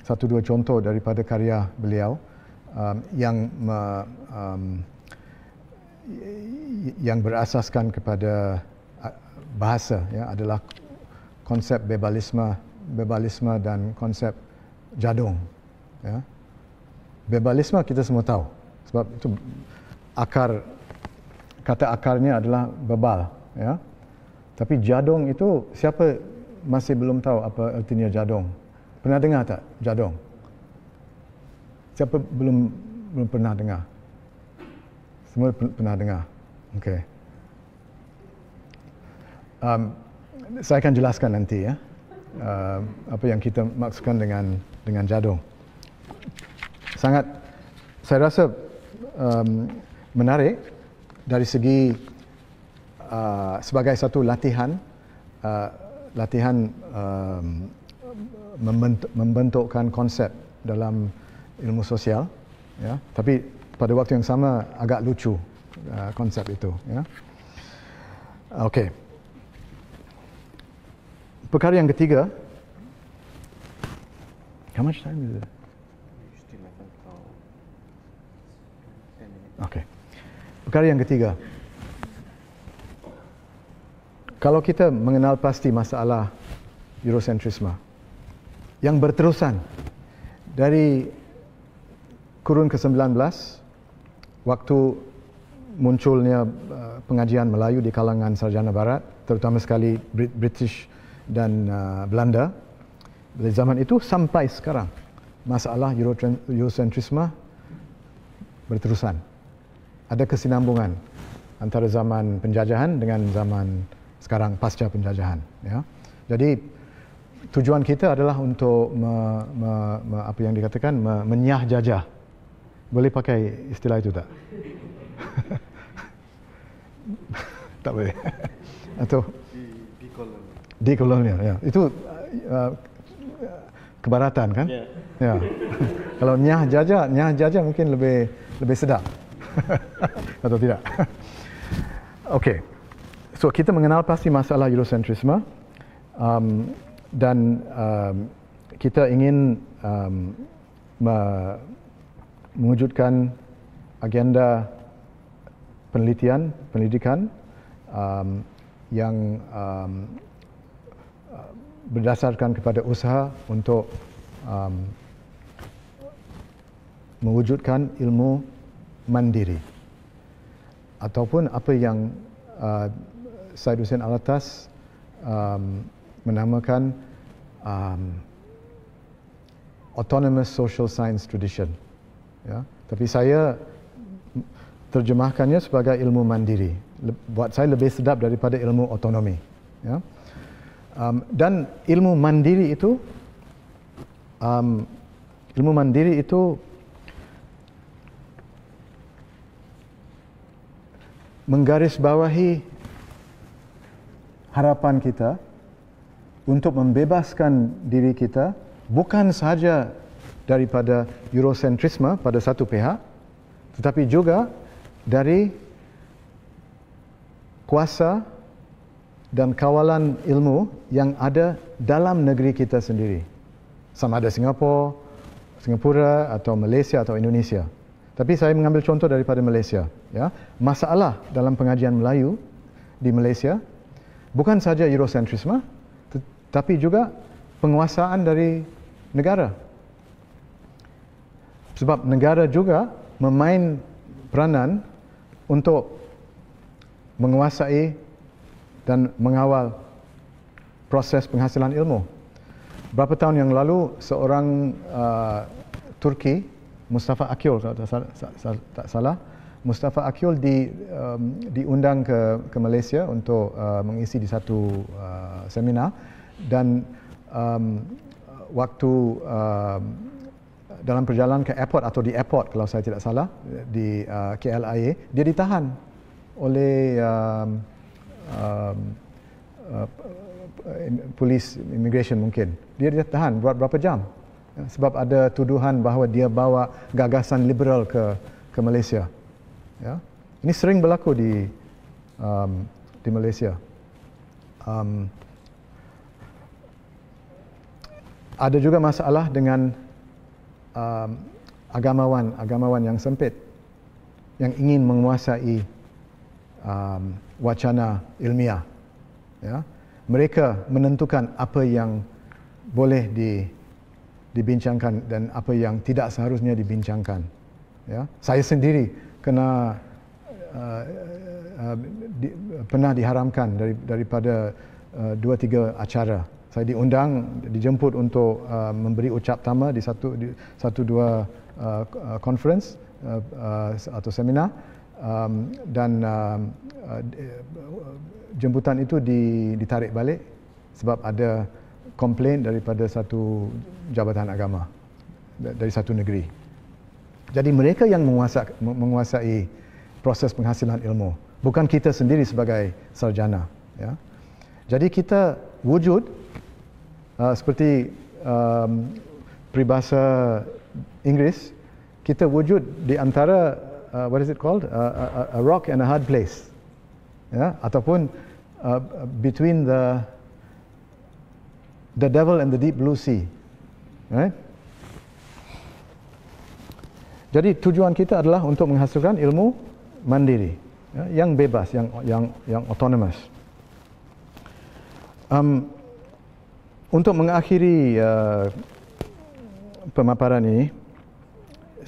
Satu dua contoh daripada karya beliau yang berasaskan kepada bahasa, ya, adalah konsep bebalisme dan konsep jadong, ya. Bebalisme kita semua tahu, sebab itu kata akarnya adalah bebal, ya. Tapi jadong itu, siapa masih belum tahu apa artinya jadong? Pernah dengar tak jadong? Siapa belum pernah dengar? Semua pernah dengar. Okey. Saya akan jelaskan nanti, ya, apa yang kita maksudkan dengan jadong. Saya rasa menarik dari segi sebagai satu latihan membentukkan konsep dalam ilmu sosial, ya. Tapi pada waktu yang sama agak lucu konsep itu, ya. Okey. Perkara yang ketiga. How much time is it? Okey. Perkara yang ketiga. Kalau kita mengenal pasti masalah Eurocentrisme yang berterusan dari kurun ke-19, waktu munculnya pengajian Melayu di kalangan sarjana Barat, terutama sekali British dan Belanda, dari zaman itu sampai sekarang masalah Eurocentrisme berterusan. Ada kesinambungan antara zaman penjajahan dengan zaman sekarang pasca penjajahan, ya. Jadi tujuan kita adalah untuk apa yang dikatakan menyah jajah. Boleh pakai istilah itu tak? Tak boleh. Atau dekolonial, ya. Itu kebaratan, kan? Ya. Kalau nyah jajah mungkin lebih sedap. Atau tidak? Okey. So kita mengenal pasti masalah Eurocentrisme, dan kita ingin mewujudkan agenda pendidikan yang berdasarkan kepada usaha untuk mewujudkan ilmu mandiri, ataupun apa yang Syed Hussein Alatas menamakan autonomous social science tradition, ya. Tapi saya terjemahkannya sebagai ilmu mandiri. Buat saya lebih sedap daripada ilmu otonomi, ya. Dan ilmu mandiri itu menggarisbawahi harapan kita untuk membebaskan diri kita bukan sahaja daripada Eurocentrisme pada satu pihak, tetapi juga dari kuasa dan kawalan ilmu yang ada dalam negeri kita sendiri. Sama ada Singapura atau Malaysia atau Indonesia. Tapi saya mengambil contoh daripada Malaysia. Ya. Masalah dalam pengajian Melayu di Malaysia bukan saja Eurocentrisme, tapi juga penguasaan dari negara. Sebab negara juga memain peranan untuk menguasai dan mengawal proses penghasilan ilmu. Berapa tahun yang lalu seorang Turki, Mustafa Akyol kalau tak salah, Mustafa Akyol diundang ke Malaysia untuk mengisi di satu seminar, dan waktu dalam perjalanan ke airport atau di airport kalau saya tidak salah di KLIA, dia ditahan oleh polis immigration mungkin. Dia ditahan buat berapa jam sebab ada tuduhan bahawa dia bawa gagasan liberal ke Malaysia. Ya. Ini sering berlaku di Malaysia. Ada juga masalah dengan agamawan yang sempit yang ingin menguasai wacana ilmiah. Ya. Mereka menentukan apa yang boleh dibincangkan dan apa yang tidak seharusnya dibincangkan. Ya. Saya sendiri pernah diharamkan daripada 2-3 acara. Saya diundang, dijemput untuk memberi ucap tama di satu-dua conference atau seminar, dan jemputan itu ditarik balik sebab ada komplain daripada satu jabatan agama dari satu negeri. Jadi mereka yang menguasai proses penghasilan ilmu, bukan kita sendiri sebagai sarjana. Ya. Jadi kita wujud seperti peribahasa Inggris, kita wujud di antara what is it called, a rock and a hard place, ya, ataupun between the devil and the deep blue sea, right? Jadi tujuan kita adalah untuk menghasilkan ilmu mandiri, ya, yang bebas, yang autonomous. Untuk mengakhiri pemaparan ini,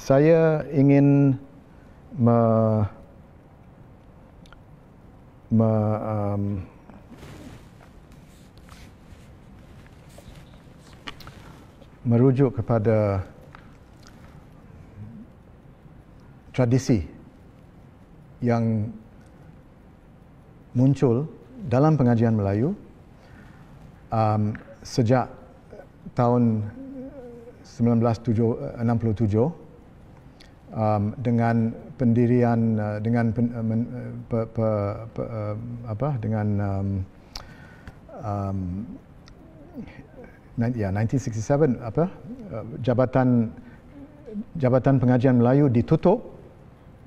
saya ingin merujuk kepada tradisi yang muncul dalam pengajian Melayu sejak tahun 1967 dengan pendirian dengan 1967 Jabatan Pengajian Melayu ditutup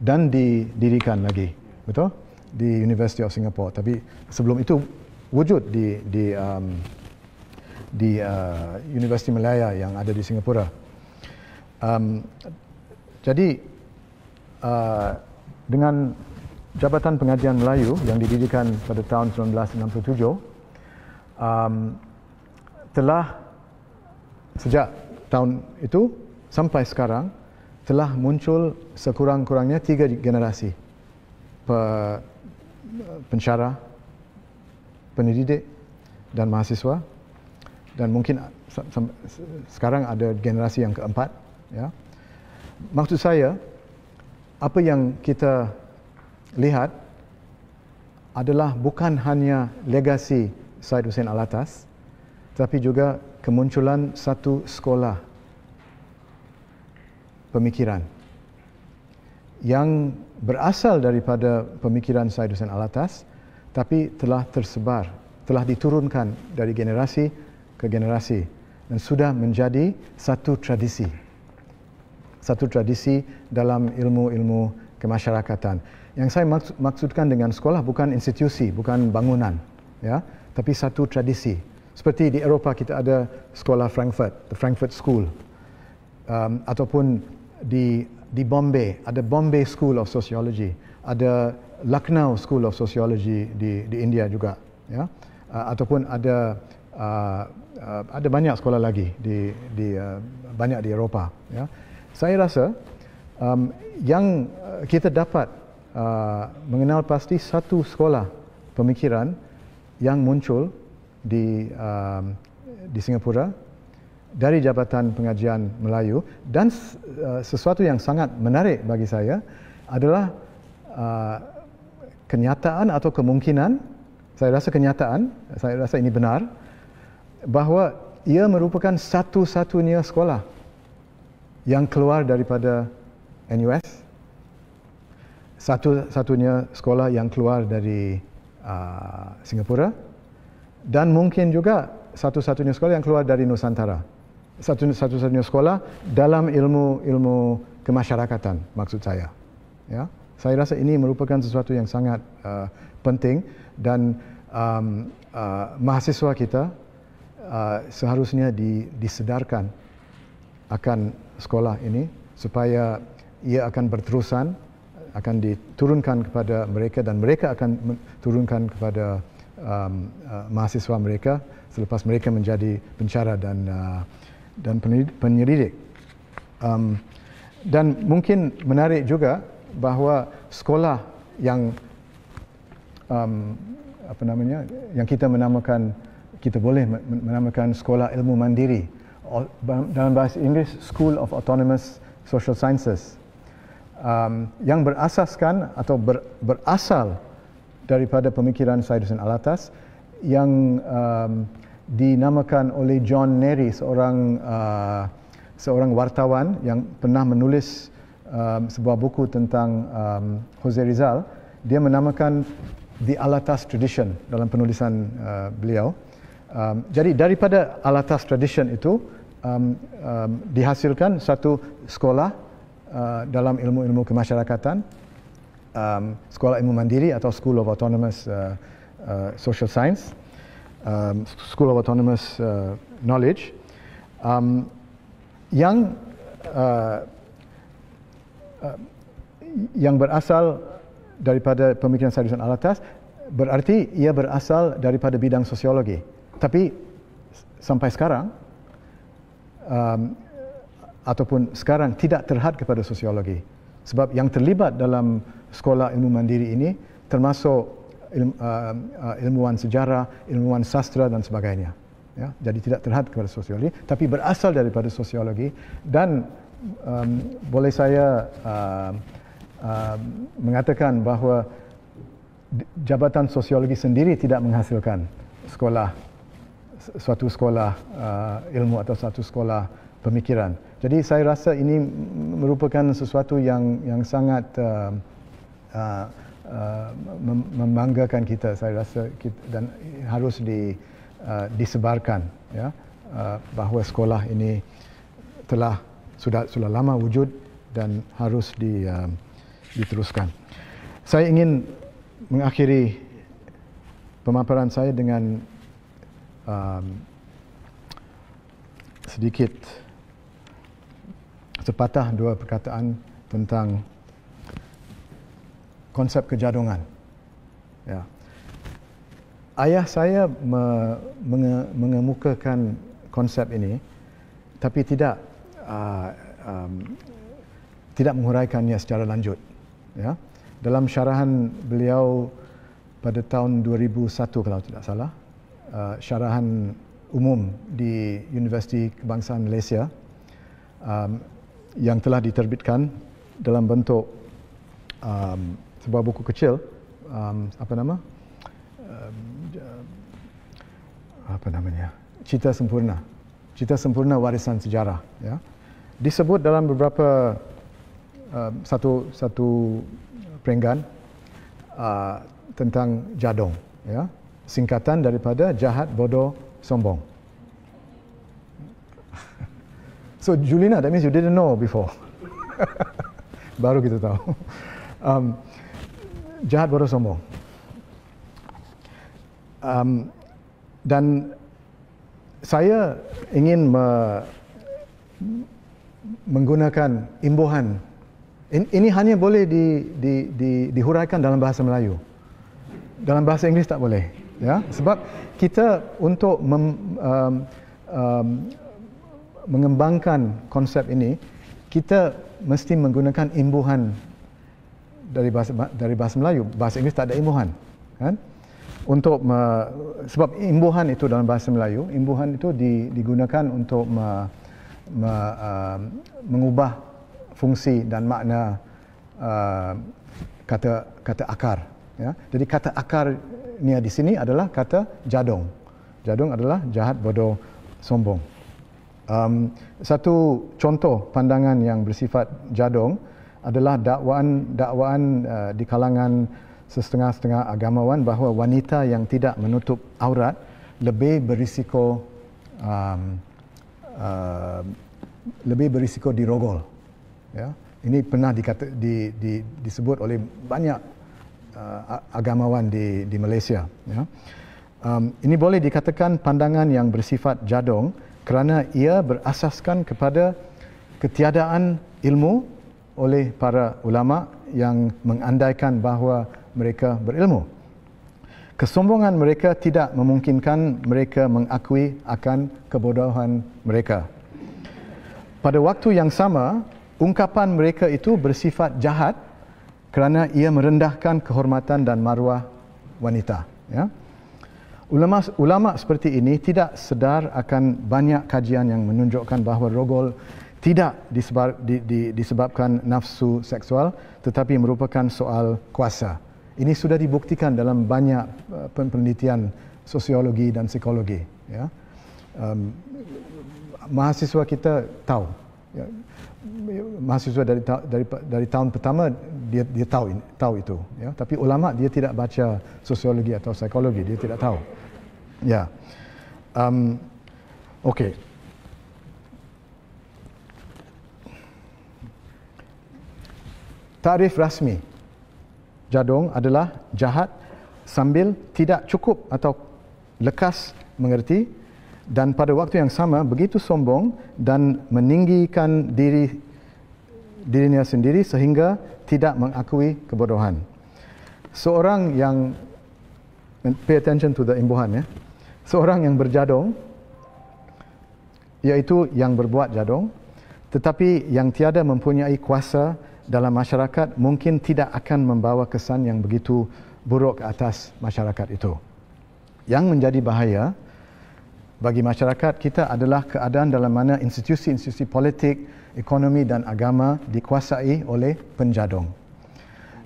dan didirikan lagi, betul, di University of Singapore. Tapi sebelum itu wujud di Universiti Malaya yang ada di Singapura. Jadi dengan Jabatan Pengajian Melayu yang didirikan pada tahun 1967, telah sejak tahun itu sampai sekarang telah muncul sekurang-kurangnya 3 generasi pensyarah, pendidik dan mahasiswa, dan mungkin sekarang ada generasi yang keempat. Ya. Maksud saya, apa yang kita lihat adalah bukan hanya legasi Syed Hussein Alatas, tapi juga kemunculan satu sekolah pemikiran yang berasal daripada pemikiran Syed Hussein Alatas, tapi telah tersebar, telah diturunkan dari generasi ke generasi dan sudah menjadi satu tradisi dalam ilmu-ilmu kemasyarakatan. Yang saya maksudkan dengan sekolah bukan institusi, bukan bangunan, ya, tapi satu tradisi. Seperti di Eropah kita ada sekolah Frankfurt, the Frankfurt School, ataupun di Bombay ada Bombay School of Sociology, ada Lucknow School of Sociology di India juga, ya, ataupun ada banyak sekolah lagi banyak di Eropah. Ya. Saya rasa yang kita dapat mengenal pasti satu sekolah pemikiran yang muncul di Singapura dari Jabatan Pengajian Melayu, dan sesuatu yang sangat menarik bagi saya adalah kenyataan atau kemungkinan, saya rasa ini benar, bahawa ia merupakan satu-satunya sekolah yang keluar daripada NUS, satu-satunya sekolah yang keluar dari Singapura, dan mungkin juga satu-satunya sekolah yang keluar dari Nusantara. Satu-satunya sekolah dalam ilmu kemasyarakatan, maksud saya. Ya, saya rasa ini merupakan sesuatu yang sangat penting, dan mahasiswa kita seharusnya disedarkan akan sekolah ini supaya ia akan berterusan, akan diturunkan kepada mereka, dan mereka akan turunkan kepada mahasiswa mereka selepas mereka menjadi pencara dan penyelidik. Dan mungkin menarik juga bahawa sekolah yang yang kita boleh menamakan sekolah ilmu mandiri, dalam bahasa Inggeris School of Autonomous Social Sciences, yang berasaskan atau berasal daripada pemikiran Syed Hussein Alatas, yang dinamakan oleh John Neary, seorang wartawan yang pernah menulis sebuah buku tentang Jose Rizal. Dia menamakan The Alatas Tradition dalam penulisan beliau. Jadi daripada Alatas Tradition itu dihasilkan satu sekolah dalam ilmu-ilmu kemasyarakatan, sekolah ilmu mandiri atau School of Autonomous Social Science, School of Autonomous Knowledge, yang berasal daripada pemikiran Syed Hussein Alatas, berarti ia berasal daripada bidang sosiologi. Tapi sampai sekarang, ataupun sekarang tidak terhad kepada sosiologi. Sebab yang terlibat dalam sekolah ilmu mandiri ini termasuk ilmuwan sejarah, ilmuwan sastra dan sebagainya. Ya, jadi tidak terhad kepada sosiologi, tapi berasal daripada sosiologi. Dan boleh saya mengatakan bahawa Jabatan Sosiologi sendiri tidak menghasilkan suatu sekolah ilmu atau satu sekolah pemikiran. Jadi saya rasa ini merupakan sesuatu yang sangat membanggakan kita. Saya rasa dan harus disebarkan, ya, bahawa sekolah ini sudah lama wujud dan harus diteruskan. Saya ingin mengakhiri pemaparan saya dengan sedikit sepatah dua perkataan tentang konsep kejadungan. Ya. Ayah saya mengemukakan konsep ini, tapi tidak menguraikannya secara lanjut. Ya. Dalam syarahan beliau pada tahun 2001 kalau tidak salah, syarahan umum di Universiti Kebangsaan Malaysia, yang telah diterbitkan dalam bentuk sebuah buku kecil, Cita Sempurna Warisan Sejarah. Ya. Disebut dalam beberapa satu perenggan tentang jadong, ya, singkatan daripada jahat, bodoh, sombong. So Julina, that means you didn't know before. Baru kita tahu. Jahat, bodoh, sombong. Dan saya ingin menggunakan imbuhan. Ini hanya boleh dihuraikan dalam bahasa Melayu. Dalam bahasa Inggeris tak boleh. Ya? Sebab kita untuk mengembangkan konsep ini, kita mesti menggunakan imbuhan dari bahasa Melayu. Bahasa Inggeris tak ada imbuhan. Kan? Sebab imbuhan itu dalam bahasa Melayu, imbuhan itu digunakan untuk mengubah fungsi dan makna kata akar. Ya? Jadi kata akar ni di sini adalah kata jadong. Jadong adalah jahat, bodoh, sombong. Satu contoh pandangan yang bersifat jadong adalah dakwaan di kalangan setengah-setengah agamawan bahawa wanita yang tidak menutup aurat lebih berisiko dirogol. Ya? Ini pernah disebut oleh banyak agamawan di Malaysia. Ya? Ini boleh dikatakan pandangan yang bersifat jadong kerana ia berasaskan kepada ketiadaan ilmu oleh para ulama yang mengandaikan bahawa mereka berilmu. Kesombongan mereka tidak memungkinkan mereka mengakui akan kebodohan mereka. Pada waktu yang sama, ungkapan mereka itu bersifat jahat kerana ia merendahkan kehormatan dan maruah wanita. Ya? Ulama seperti ini tidak sedar akan banyak kajian yang menunjukkan bahawa rogol tidak disebabkan nafsu seksual, tetapi merupakan soal kuasa. Ini sudah dibuktikan dalam banyak penelitian sosiologi dan psikologi. Ya. Mahasiswa kita tahu. Ya. Mahasiswa dari tahun pertama dia tahu itu. Ya. Tapi ulama dia tidak baca sosiologi atau psikologi, dia tidak tahu. Ya. Okey. Tarif rasmi jadong adalah jahat sambil tidak cukup atau lekas mengerti dan pada waktu yang sama begitu sombong dan meninggikan dirinya sendiri sehingga tidak mengakui kebodohan. Seorang yang pay attention to the imbuhan, ya. Seorang yang berjadong iaitu yang berbuat jadong tetapi yang tiada mempunyai kuasa dalam masyarakat mungkin tidak akan membawa kesan yang begitu buruk ke atas masyarakat itu. Yang menjadi bahaya bagi masyarakat kita adalah keadaan dalam mana institusi-institusi politik, ekonomi dan agama dikuasai oleh penjadong.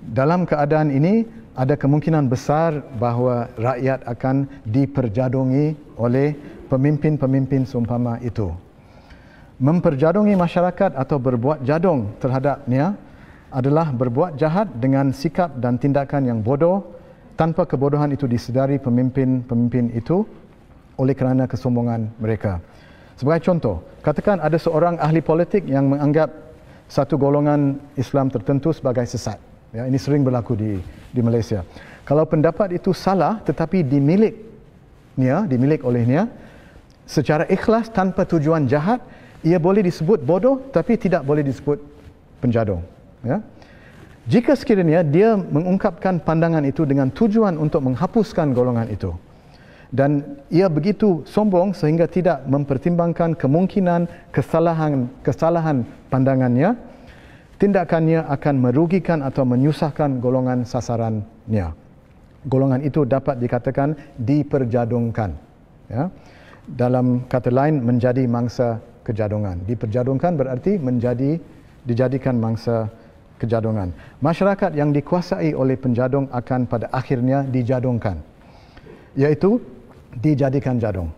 Dalam keadaan ini ada kemungkinan besar bahawa rakyat akan diperjadongi oleh pemimpin-pemimpin seumpama itu. Memperjadongi masyarakat atau berbuat jadong terhadapnya adalah berbuat jahat dengan sikap dan tindakan yang bodoh tanpa kebodohan itu disedari pemimpin-pemimpin itu oleh kerana kesombongan mereka. Sebagai contoh, katakan ada seorang ahli politik yang menganggap satu golongan Islam tertentu sebagai sesat. Ya, ini sering berlaku di Malaysia. Kalau pendapat itu salah tetapi dimiliki olehnya secara ikhlas tanpa tujuan jahat, ia boleh disebut bodoh tapi tidak boleh disebut penjadong. Ya? Jika sekiranya dia mengungkapkan pandangan itu dengan tujuan untuk menghapuskan golongan itu dan ia begitu sombong sehingga tidak mempertimbangkan kemungkinan kesalahan pandangannya, tindakannya akan merugikan atau menyusahkan golongan sasarannya. Golongan itu dapat dikatakan diperjadongkan. Ya? Dalam kata lain, menjadi mangsa kejadongan. Diperjadongkan berarti dijadikan mangsa kejadongan. Masyarakat yang dikuasai oleh penjadong akan pada akhirnya dijadongkan, iaitu dijadikan jadong.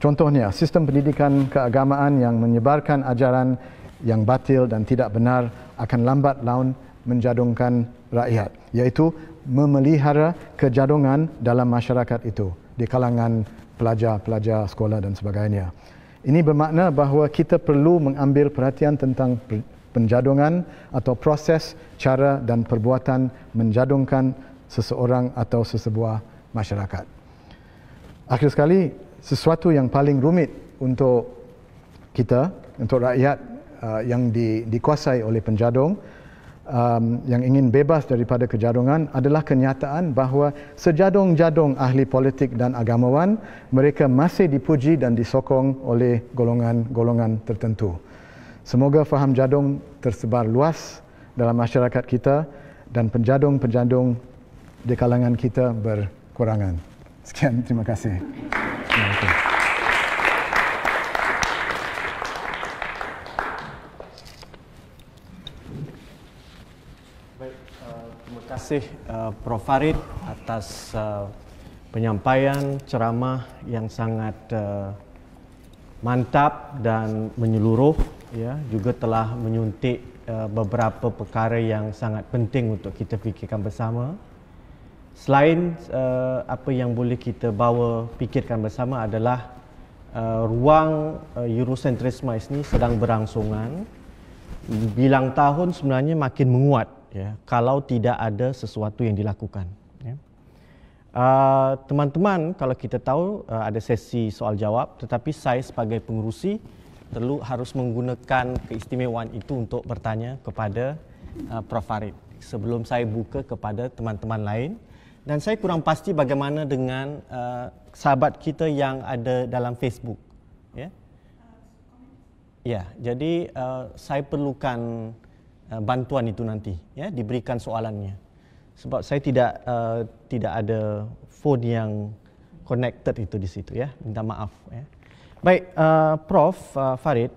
Contohnya, sistem pendidikan keagamaan yang menyebarkan ajaran yang batil dan tidak benar akan lambat laun menjadongkan rakyat, iaitu memelihara kejadongan dalam masyarakat itu di kalangan pelajar-pelajar sekolah dan sebagainya. Ini bermakna bahawa kita perlu mengambil perhatian tentang penjadungan atau proses, cara dan perbuatan menjadungkan seseorang atau sesebuah masyarakat. Akhir sekali, sesuatu yang paling rumit untuk kita, untuk rakyat yang dikuasai oleh penjadung, yang ingin bebas daripada kejadungan adalah kenyataan bahawa sejadung-jadung ahli politik dan agamawan, mereka masih dipuji dan disokong oleh golongan-golongan tertentu. Semoga faham jadung tersebar luas dalam masyarakat kita dan penjadung-penjadung di kalangan kita berkurangan. Sekian, terima kasih. Terima kasih Prof. Farid atas penyampaian ceramah yang sangat mantap dan menyeluruh, ya, juga telah menyuntik beberapa perkara yang sangat penting untuk kita fikirkan bersama. Selain apa yang boleh kita bawa fikirkan bersama adalah ruang Eurocentrisme ini sedang berlangsungan. Bilang tahun sebenarnya makin menguat, ya, kalau tidak ada sesuatu yang dilakukan, ya. Teman-teman, kalau kita tahu ada sesi soal jawab, tetapi saya sebagai pengerusi harus menggunakan keistimewaan itu untuk bertanya kepada Prof. Farid sebelum saya buka kepada teman-teman lain. Dan saya kurang pasti bagaimana dengan sahabat kita yang ada dalam Facebook, ya. Ya, jadi saya perlukan bantuan itu nanti, ya, diberikan soalannya. Sebab saya tidak ada phone yang connected itu di situ, ya. Minta maaf, ya. Baik, Prof. Farid,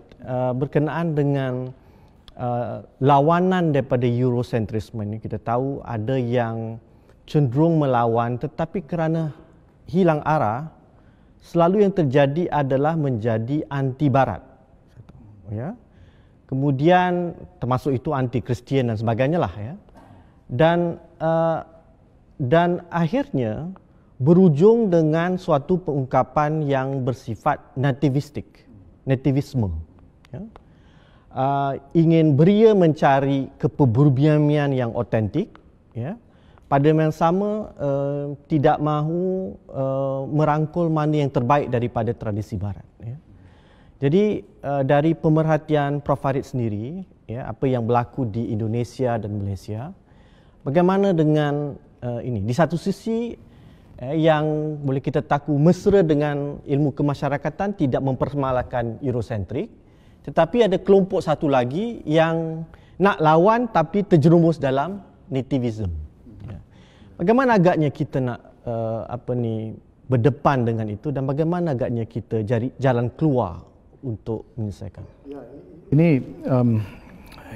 berkenaan dengan lawanan daripada Eurocentrisme ini, kita tahu ada yang cenderung melawan, tetapi kerana hilang arah, selalu yang terjadi adalah menjadi anti Barat, ya. Kemudian termasuk itu anti Kristian dan sebagainya lah, ya. Dan akhirnya berujung dengan suatu pengungkapan yang bersifat nativisme, ya. Ingin beria mencari kepribadian yang otentik, ya. Pada yang sama tidak mahu merangkul mana yang terbaik daripada tradisi Barat, ya. Jadi dari pemerhatian Prof. Farid sendiri, ya, apa yang berlaku di Indonesia dan Malaysia, bagaimana dengan ini? Di satu sisi yang boleh kita tahu mesra dengan ilmu kemasyarakatan, tidak mempermasalahkan Eurocentrik, tetapi ada kelompok satu lagi yang nak lawan tapi terjerumus dalam nativism. Ya. Bagaimana agaknya kita nak berdepan dengan itu, dan bagaimana agaknya kita cari jalan keluar untuk menyelesaikan? Ya,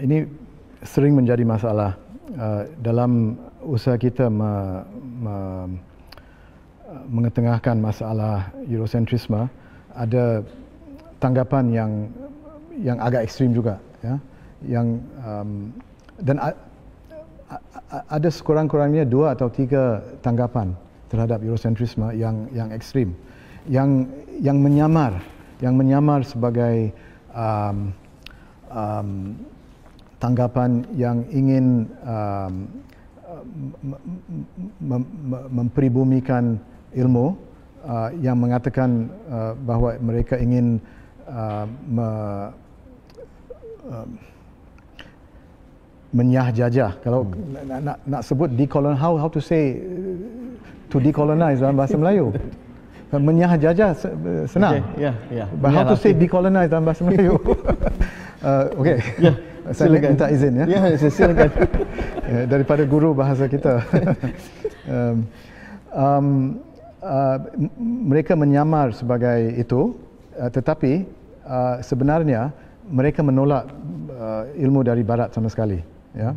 ini sering menjadi masalah dalam usaha kita mengetengahkan masalah Eurocentrisme. Ada tanggapan yang agak ekstrim juga, ya, yang dan ada sekurang-kurangnya 2 atau 3 tanggapan terhadap Eurocentrisme yang ekstrim, yang menyamar sebagai tanggapan yang ingin mempribumikan ilmu, yang mengatakan bahawa mereka ingin menyahjajah. Kalau nak sebut how to say to decolonize dalam bahasa Melayu. Menyahjajah senang. Okay, ya. How to say decolonize dalam bahasa Melayu. Okey. Ya, saya minta izin, ya. Ya, silakan. Daripada guru bahasa kita. Mereka menyamar sebagai itu, tetapi sebenarnya mereka menolak ilmu dari Barat sama sekali, ya.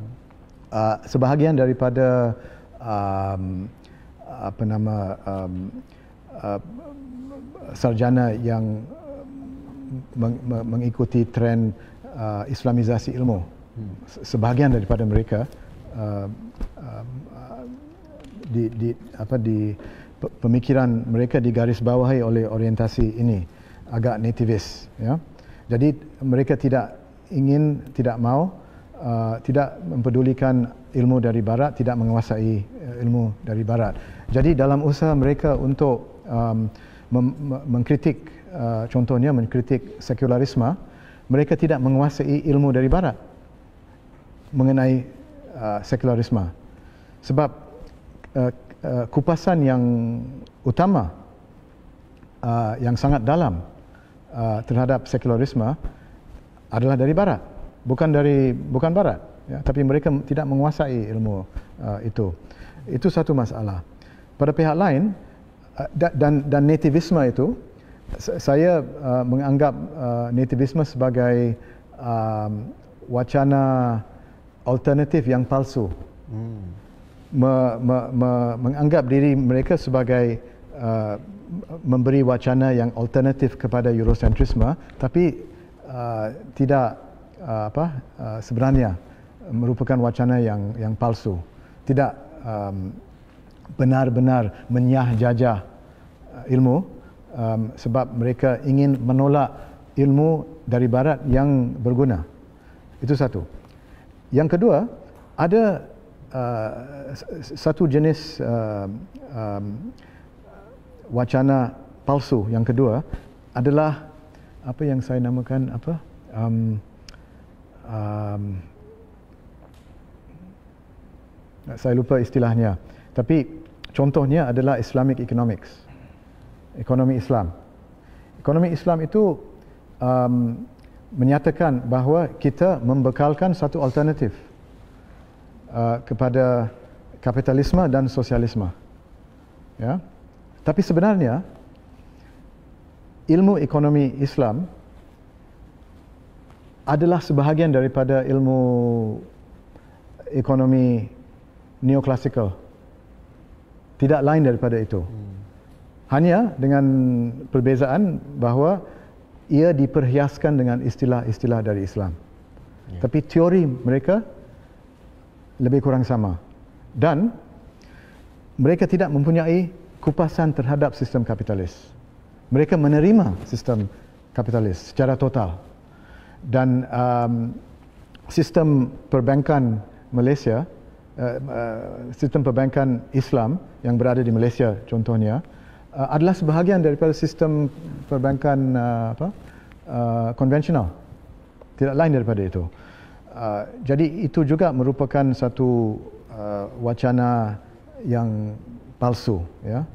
Sebahagian daripada sarjana yang mengikuti tren Islamisasi ilmu, sebahagian daripada mereka di pemikiran mereka digarisbawahi oleh orientasi ini agak nativis, ya. Jadi mereka tidak ingin tidak mau tidak mempedulikan ilmu dari barat, tidak menguasai ilmu dari barat. Jadi dalam usaha mereka untuk mengkritik, contohnya mengkritik sekularisme, mereka tidak menguasai ilmu dari barat mengenai sekularisme. Sebab kupasan yang utama yang sangat dalam terhadap sekularisme adalah dari barat, bukan barat, ya, tapi mereka tidak menguasai ilmu itu. Itu satu masalah. Pada pihak lain, dan nativisme itu, saya menganggap nativisme sebagai wacana alternatif yang palsu. Menganggap diri mereka sebagai memberi wacana yang alternatif kepada Eurocentrisme, tapi tidak sebenarnya merupakan wacana yang palsu. Tidak benar-benar menyah-jajah ilmu, sebab mereka ingin menolak ilmu dari barat yang berguna. Itu satu. Yang kedua, ada satu jenis wacana palsu yang kedua adalah apa yang saya namakan saya lupa istilahnya, tapi contohnya adalah Islamic economics, ekonomi Islam. Ekonomi Islam itu menyatakan bahawa kita membekalkan satu alternatif kepada kapitalisme dan sosialisme, ya. Tapi sebenarnya ilmu ekonomi Islam adalah sebahagian daripada ilmu ekonomi neoklasikal, tidak lain daripada itu. Hanya dengan perbezaan bahawa ia diperhiaskan dengan istilah-istilah dari Islam. Ya. Tapi teori mereka lebih kurang sama. Dan mereka tidak mempunyai kupasan terhadap sistem kapitalis. Mereka menerima sistem kapitalis secara total. Dan sistem perbankan Malaysia, sistem perbankan Islam yang berada di Malaysia contohnya, adalah sebahagian daripada sistem perbankan konvensional. Tidak lain daripada itu. Jadi itu juga merupakan satu wacana yang palsu, ya.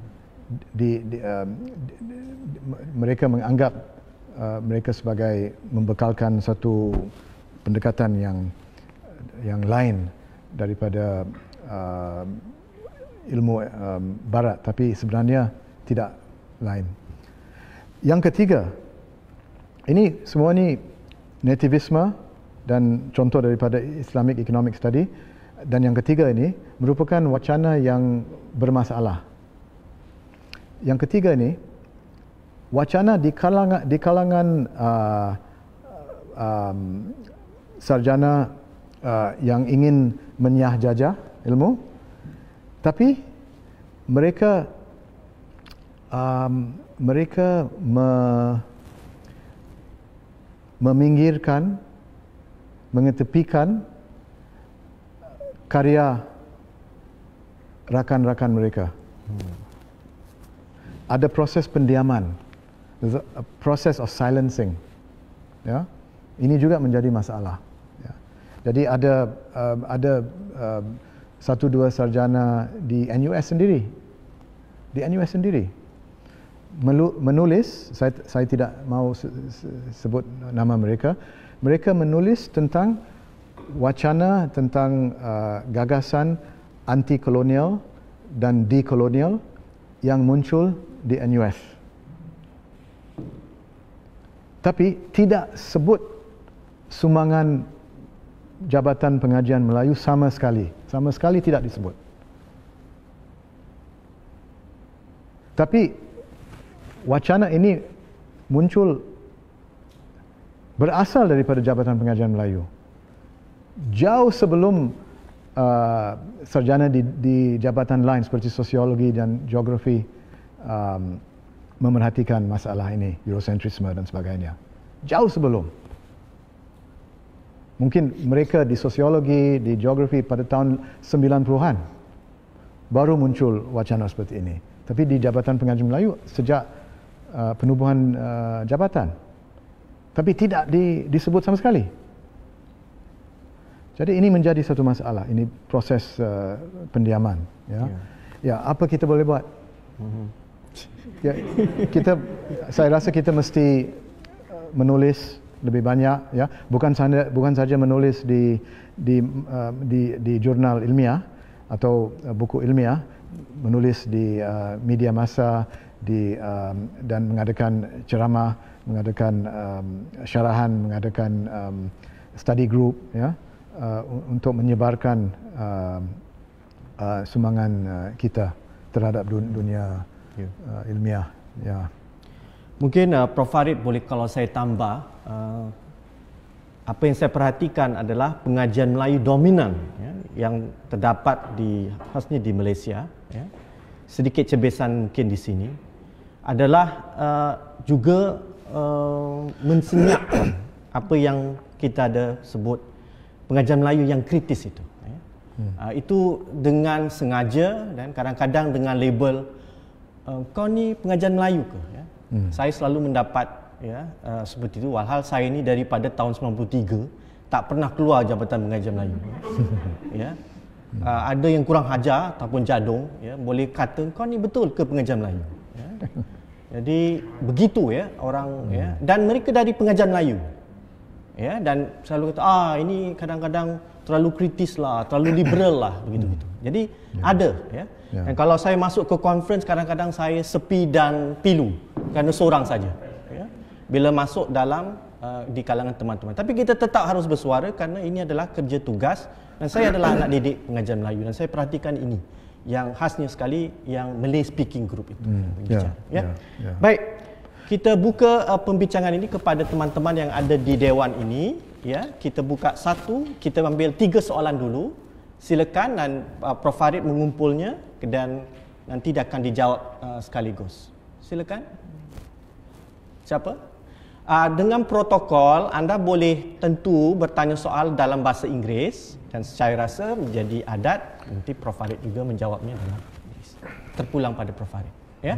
Mereka menganggap mereka sebagai membekalkan satu pendekatan yang lain daripada ilmu barat, tapi sebenarnya tidak lain. Yang ketiga, ini semua ni nativisme dan contoh daripada Islamic economics tadi. Dan yang ketiga ini merupakan wacana yang bermasalah. Yang ketiga ini wacana di kalangan sarjana yang ingin menyah-jajah ilmu, tapi mereka meminggirkan, mengetepikan karya rakan-rakan mereka. Ada proses pendiaman, a process of silencing. Ya, ini juga menjadi masalah. Ya. Jadi ada satu dua sarjana di NUS sendiri, menulis. Saya tidak mau sebut nama mereka. Mereka menulis tentang wacana tentang gagasan anti-kolonial dan dekolonial yang muncul di NUS. Tapi tidak sebut sumbangan Jabatan Pengajian Melayu sama sekali. Sama sekali tidak disebut. Tapi wacana ini muncul berasal daripada Jabatan Pengajian Melayu. Jauh sebelum sarjana di jabatan lain seperti sosiologi dan geografi memerhatikan masalah ini, Eurocentrisme dan sebagainya. Jauh sebelum. Mungkin mereka di sosiologi, di geografi pada tahun 90-an baru muncul wacana seperti ini. Tapi di Jabatan Pengajian Melayu sejak penubuhan jabatan. Tapi tidak disebut sama sekali. Jadi ini menjadi satu masalah. Ini proses pendiaman. Ya, apa kita boleh buat? Ya, saya rasa kita mesti menulis lebih banyak, ya, bukan saja menulis di jurnal ilmiah atau buku ilmiah, menulis di media massa, dan mengadakan ceramah, mengadakan syarahan, mengadakan study group, ya, untuk menyebarkan sumbangan kita terhadap dunia ilmiah. Ya. Mungkin Prof. Farid boleh kalau saya tambah, apa yang saya perhatikan adalah pengajian Melayu dominan, ya, yang terdapat khasnya di Malaysia, ya, sedikit cebesan mungkin di sini, adalah juga mensenyapkan apa yang kita ada sebut pengajian Melayu yang kritis itu. Ya. Itu dengan sengaja dan kadang-kadang dengan label, kau ni pengajian Melayu ke? Ya. Saya selalu mendapat, ya, seperti itu, walhal saya ini daripada tahun 93 tak pernah keluar Jabatan Pengajian Melayu. Ya. Ada yang kurang hajar ataupun jadung, ya, boleh kata kau ni betul ke pengajian Melayu? Ya. Jadi begitu, ya, orang, ya, dan mereka dari pengajian Melayu. Ya, dan selalu kata ini kadang-kadang terlalu kritis lah, terlalu liberal lah, begitu-begitu. Jadi ada, ya. Dan kalau saya masuk ke conference, kadang-kadang saya sepi dan pilu kerana seorang saja, ya, bila masuk dalam di kalangan teman-teman. Tapi kita tetap harus bersuara kerana ini adalah kerja tugas, dan saya adalah anak didik pengajian Melayu dan saya perhatikan ini yang khasnya sekali yang Malay speaking group itu. Baik, kita buka pembincangan ini kepada teman-teman yang ada di dewan ini, ya. Kita buka kita ambil 3 soalan dulu. Silakan, dan Prof. Farid mengumpulnya dan nanti akan dijawab sekaligus. Silakan. Siapa? Dengan protokol, anda boleh tentu bertanya soal dalam bahasa Inggeris, dan saya rasa menjadi adat nanti Prof. Farid juga menjawabnya dalam Inggeris. Terpulang pada Prof. Farid, ya.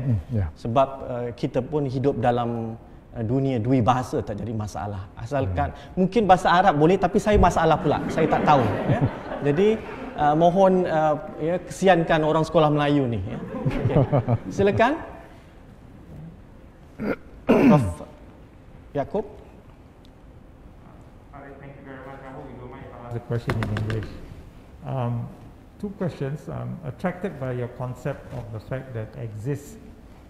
Sebab kita pun hidup dalam dunia dua bahasa, tak jadi masalah. Asalkan mungkin bahasa Arab boleh, tapi saya masalah pula, saya tak tahu, ya. Jadi mohon ya, kesiankan orang sekolah Melayu ni, ya. Okay. Silakan Prof. Yaakob. Thank you very much. I hope you don't mind if I ask the question in English. 2 questions. Attracted by your concept of the fact that exists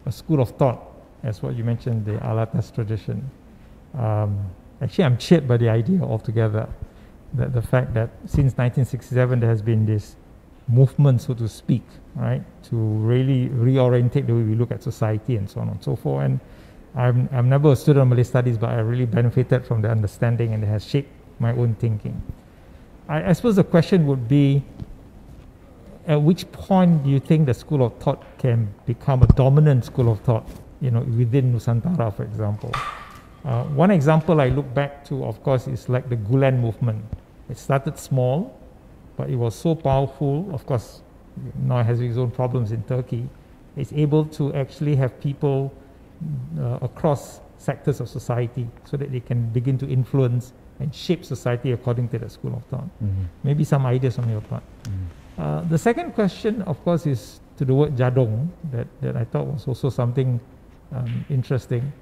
a school of thought, as what you mentioned, the Alatas tradition. Actually, I'm cheered by the idea altogether, that the fact that since 1967 there has been this movement, so to speak, right, to really reorientate the way we look at society and so on and so forth. And I'm never a student of Malay studies, but I really benefited from the understanding, and it has shaped my own thinking. I suppose the question would be, at which point do you think the school of thought can become a dominant school of thought, you know, within Nusantara, for example? One example I look back to, of course, is like the Gulen movement. It started small, but it was so powerful. Of course, now it has its own problems in Turkey. It's able to actually have people across sectors of society so that they can begin to influence and shape society according to the school of thought. Maybe some ideas on your part. The second question, of course, is to the word jadong, that I thought was also something interesting.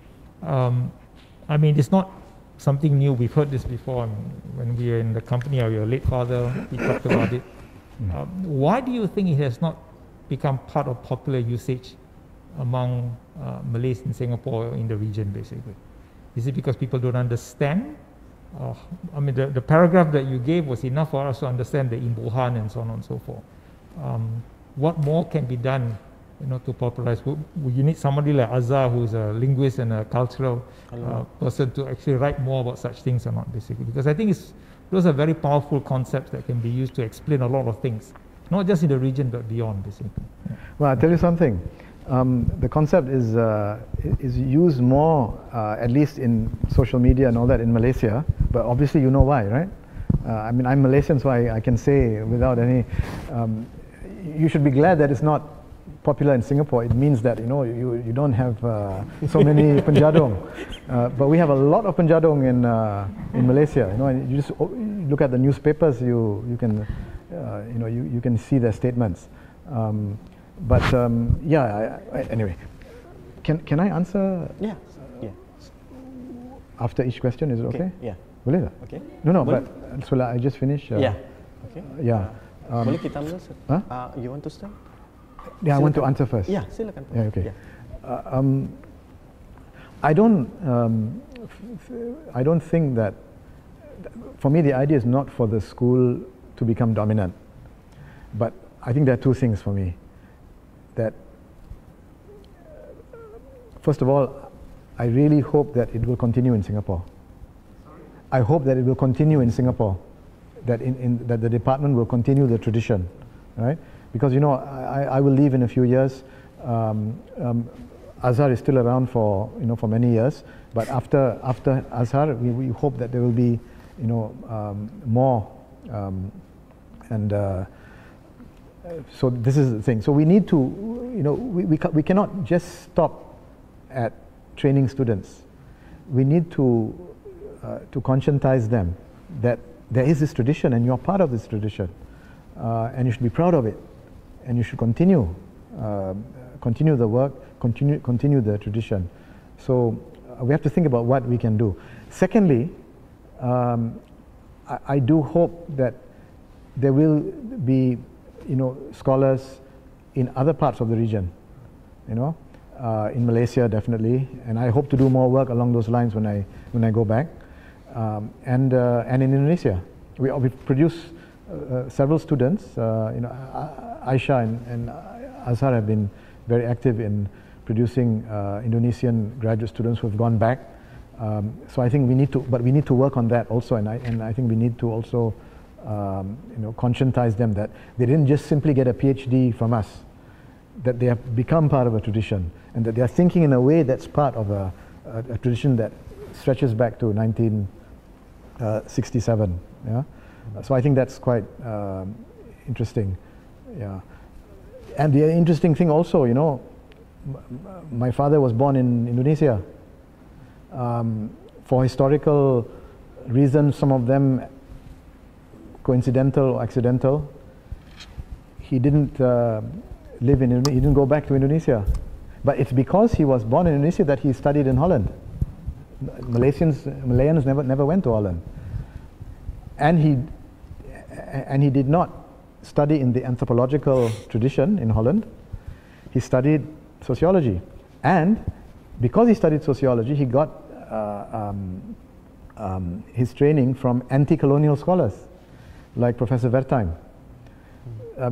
I mean, it's not something new. We've heard this before. I mean, when we were in the company of your late father, he talked about it. Why do you think it has not become part of popular usage among Malays in Singapore or in the region, basically? Is it because people don't understand? I mean, the paragraph that you gave was enough for us to understand the imbuhan and so on and so forth. What more can be done, you know, to popularize? You need somebody like Azhar, who is a linguist and a cultural person, to actually write more about such things or not, basically. Because I think those are very powerful concepts that can be used to explain a lot of things, not just in the region but beyond, basically. Yeah. Well, I'll tell you something. The concept is used more, at least in social media and all that, in Malaysia. But obviously, you know why, right? I mean, I'm Malaysian, so I can say without any, you should be glad that it's not popular in Singapore. It means that, you know, you don't have so many Penjadong. But we have a lot of Penjadong in Malaysia, you know, and you just look at the newspapers, you can, you know, you can see their statements. Yeah, anyway, can I answer? Yeah. Yeah. After each question, is it okay? Yeah. Boleh tak? Okay. No, Boleh? but so I just finish. Yeah. Okay. Yeah. Boleh kita mula? Huh? You want to start? Yeah, I want to answer first. Yeah, silakan. Yeah, okay. Yeah. I don't think that, for me the idea is not for the school to become dominant, but I think there are two things for me. That first of all, I really hope that it will continue in Singapore. I hope that it will continue in Singapore, that that the department will continue the tradition, right? Because, you know, I will leave in a few years. Azhar is still around for, you know, for many years, but after Azhar, we hope that there will be, you know, more, so this is the thing. So we need to, you know, we cannot just stop at training students. We need to conscientize them that there is this tradition and you're part of this tradition, and you should be proud of it, and you should continue the work, continue the tradition. So we have to think about what we can do. Secondly, I do hope that there will be, you know, scholars in other parts of the region, you know, in Malaysia definitely, and I hope to do more work along those lines when I go back, and in Indonesia. We produce several students. You know, Aisha and Azhar have been very active in producing Indonesian graduate students who have gone back. So I think we need to work on that also, and I think we need to also you know, conscientize them that they didn't just simply get a PhD from us, that they have become part of a tradition, and that they are thinking in a way that's part of a tradition that stretches back to 1967. Yeah, so I think that's quite interesting. Yeah, and the interesting thing also, you know, my father was born in Indonesia. For historical reasons, some of them coincidental or accidental, he didn't live in Indonesia. He didn't go back to Indonesia, but it's because he was born in Indonesia that he studied in Holland. Malayans never went to Holland, and he did not study in the anthropological tradition in Holland. He studied sociology, and because he studied sociology, he got his training from anti-colonial scholars like Professor Wertheim.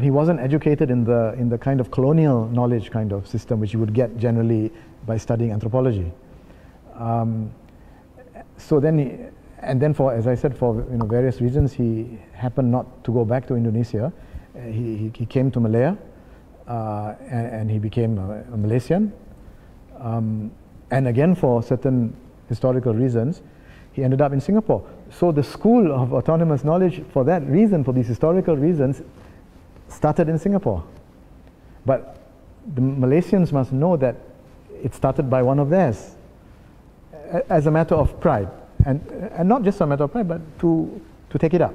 He wasn't educated in the kind of colonial knowledge kind of system which you would get generally by studying anthropology. So then, for, as I said, for, you know, various reasons, he happened not to go back to Indonesia. He came to Malaya, and he became a Malaysian. And again, for certain historical reasons, he ended up in Singapore. So the School of Autonomous Knowledge, for that reason, for these historical reasons, started in Singapore. But the Malaysians must know that it started by one of theirs, as a matter of pride, and not just a matter of pride, but to take it up.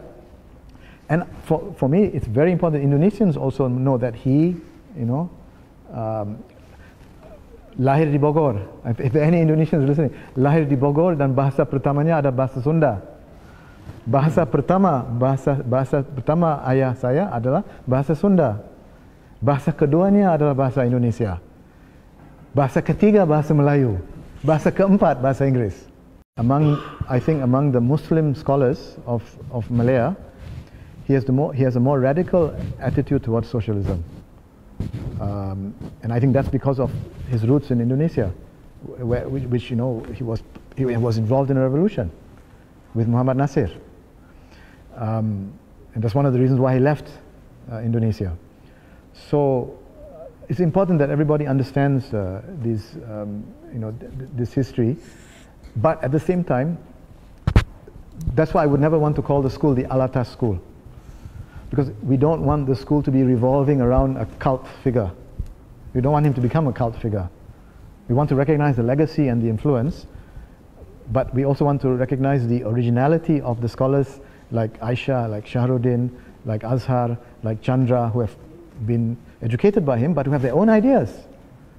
And for me, it's very important that Indonesians also know that he, you know, lahir di Bogor. If any Indonesians listening, lahir di Bogor, dan bahasa pertamanya ada bahasa Sunda. Bahasa pertama ayah saya adalah bahasa Sunda. Bahasa keduanya adalah bahasa Indonesia. Bahasa ketiga bahasa Melayu. Bahasa keempat bahasa Inggris. I think among the Muslim scholars of Malaya, he has a more radical attitude towards socialism. And I think that's because of his roots in Indonesia, which, you know, he was involved in a revolution with Muhammad Nasir. And that's one of the reasons why he left Indonesia. So it's important that everybody understands this history, but at the same time, That's why I would never want to call the school the Alatas School, because we don't want the school to be revolving around a cult figure. We don't want him to become a cult figure. We want to recognize the legacy and the influence, but we also want to recognize the originality of the scholars like Aisha, like Shahruddin, like Azhar, like Chandra, who have been educated by him, but who have their own ideas.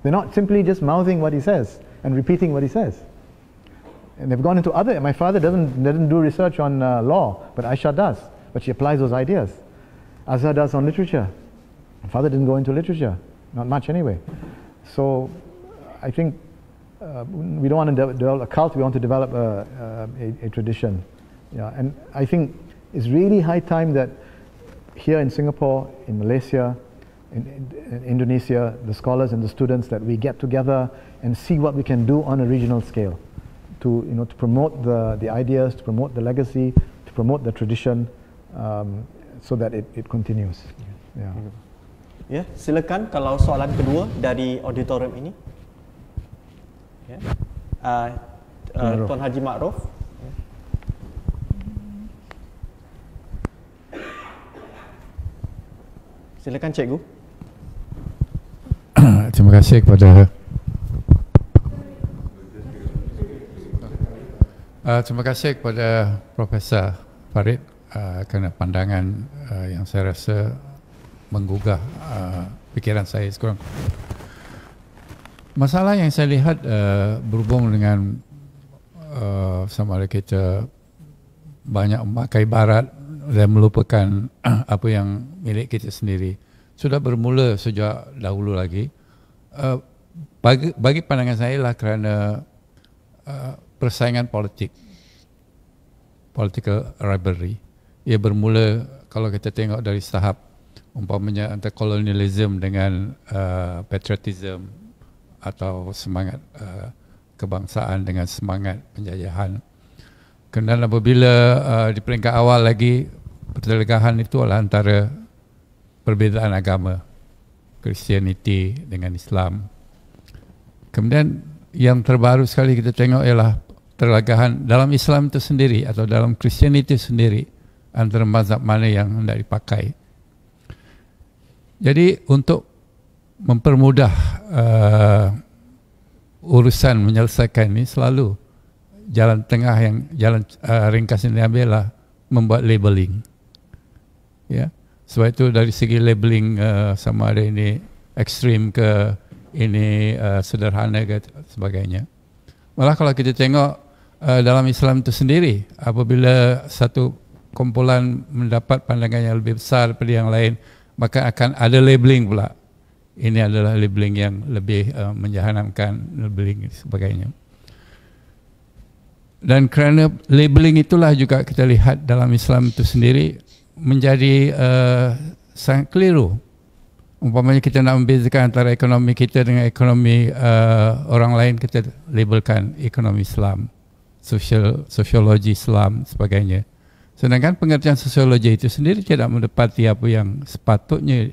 They're not simply just mouthing what he says and repeating what he says. And they've gone into other, my father doesn't do research on law, but Aisha does, but she applies those ideas. Azhar does on literature. My father didn't go into literature, not much anyway. So I think we don't want to develop a cult, we want to develop a tradition. Yeah, and I think it's really high time that here in Singapore, in Malaysia, in Indonesia, the scholars and the students, that we get together and see what we can do on a regional scale to, you know, to promote the ideas, to promote the legacy, to promote the tradition, so that it continues. Yeah. Ya, silakan kalau soalan kedua dari auditorium ini. Ya. Tuan Haji Ma'ruf. Silakan cikgu. Terima kasih kepada Profesor Farid kerana pandangan yang saya rasa menggugah fikiran saya sekurang. Masalah yang saya lihat berhubung dengan sama ada kita banyak memakai barat dan melupakan apa yang milik kita sendiri. Sudah bermula sejak dahulu lagi. Bagi pandangan saya lah kerana persaingan politik, political rivalry. Ia bermula kalau kita tengok dari tahap umpamanya antara kolonialisme dengan patriotism atau semangat kebangsaan dengan semangat penjajahan. Kemudian apabila di peringkat awal lagi pertelagahan itu adalah antara perbezaan agama, Kristianiti dengan Islam. Kemudian yang terbaru sekali kita tengok ialah pertelagahan dalam Islam itu sendiri atau dalam Kristianiti sendiri antara mazhab mana yang hendak dipakai. Jadi untuk mempermudah urusan menyelesaikan ini, selalu jalan tengah yang jalan ringkas yang diambil adalah membuat labeling. Ya, sebab itu dari segi labeling sama ada ini ekstrim ke ini sederhana ke sebagainya. Malah kalau kita tengok dalam Islam itu sendiri, apabila satu kumpulan mendapat pandangan yang lebih besar daripada yang lain, maka akan ada labeling pula. Ini adalah labeling yang lebih menjahanamkan, labeling dan sebagainya. Dan kerana labeling itulah juga kita lihat dalam Islam itu sendiri menjadi sangat keliru. Umpamanya kita nak membezakan antara ekonomi kita dengan ekonomi orang lain, kita labelkan ekonomi Islam, sosiologi Islam, sebagainya. Sedangkan pengertian sosiologi itu sendiri tidak mendapati apa yang sepatutnya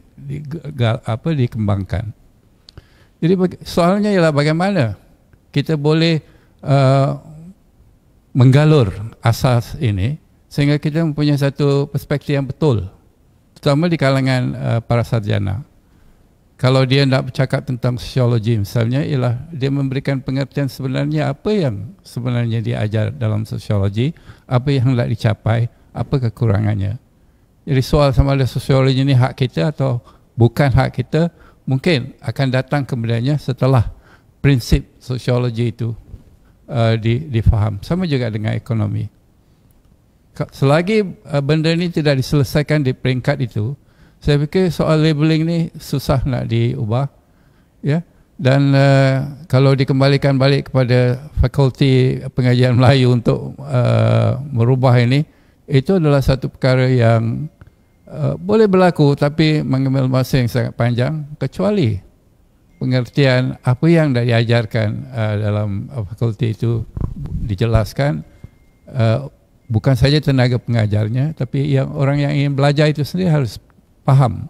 dikembangkan. Jadi soalnya ialah bagaimana kita boleh menggalur asas ini sehingga kita mempunyai satu perspektif yang betul, terutama di kalangan para sarjana. Kalau dia nak bercakap tentang sosiologi misalnya, ialah dia memberikan pengertian sebenarnya apa yang sebenarnya dia ajar dalam sosiologi, apa yang hendak dicapai, apa kekurangannya. Jadi soal sama ada sosiologi ini hak kita atau bukan hak kita, mungkin akan datang kemudiannya setelah prinsip sosiologi itu difaham. Sama juga dengan ekonomi. Selagi benda ini tidak diselesaikan di peringkat itu, saya fikir soal labeling ni susah nak diubah, ya. Dan kalau dikembalikan balik kepada Fakulti Pengajian Melayu untuk merubah ini, itu adalah satu perkara yang boleh berlaku tapi mengambil masa yang sangat panjang, kecuali pengertian apa yang dah diajarkan dalam fakulti itu dijelaskan, bukan saja tenaga pengajarnya, tapi yang orang yang ingin belajar itu sendiri harus faham.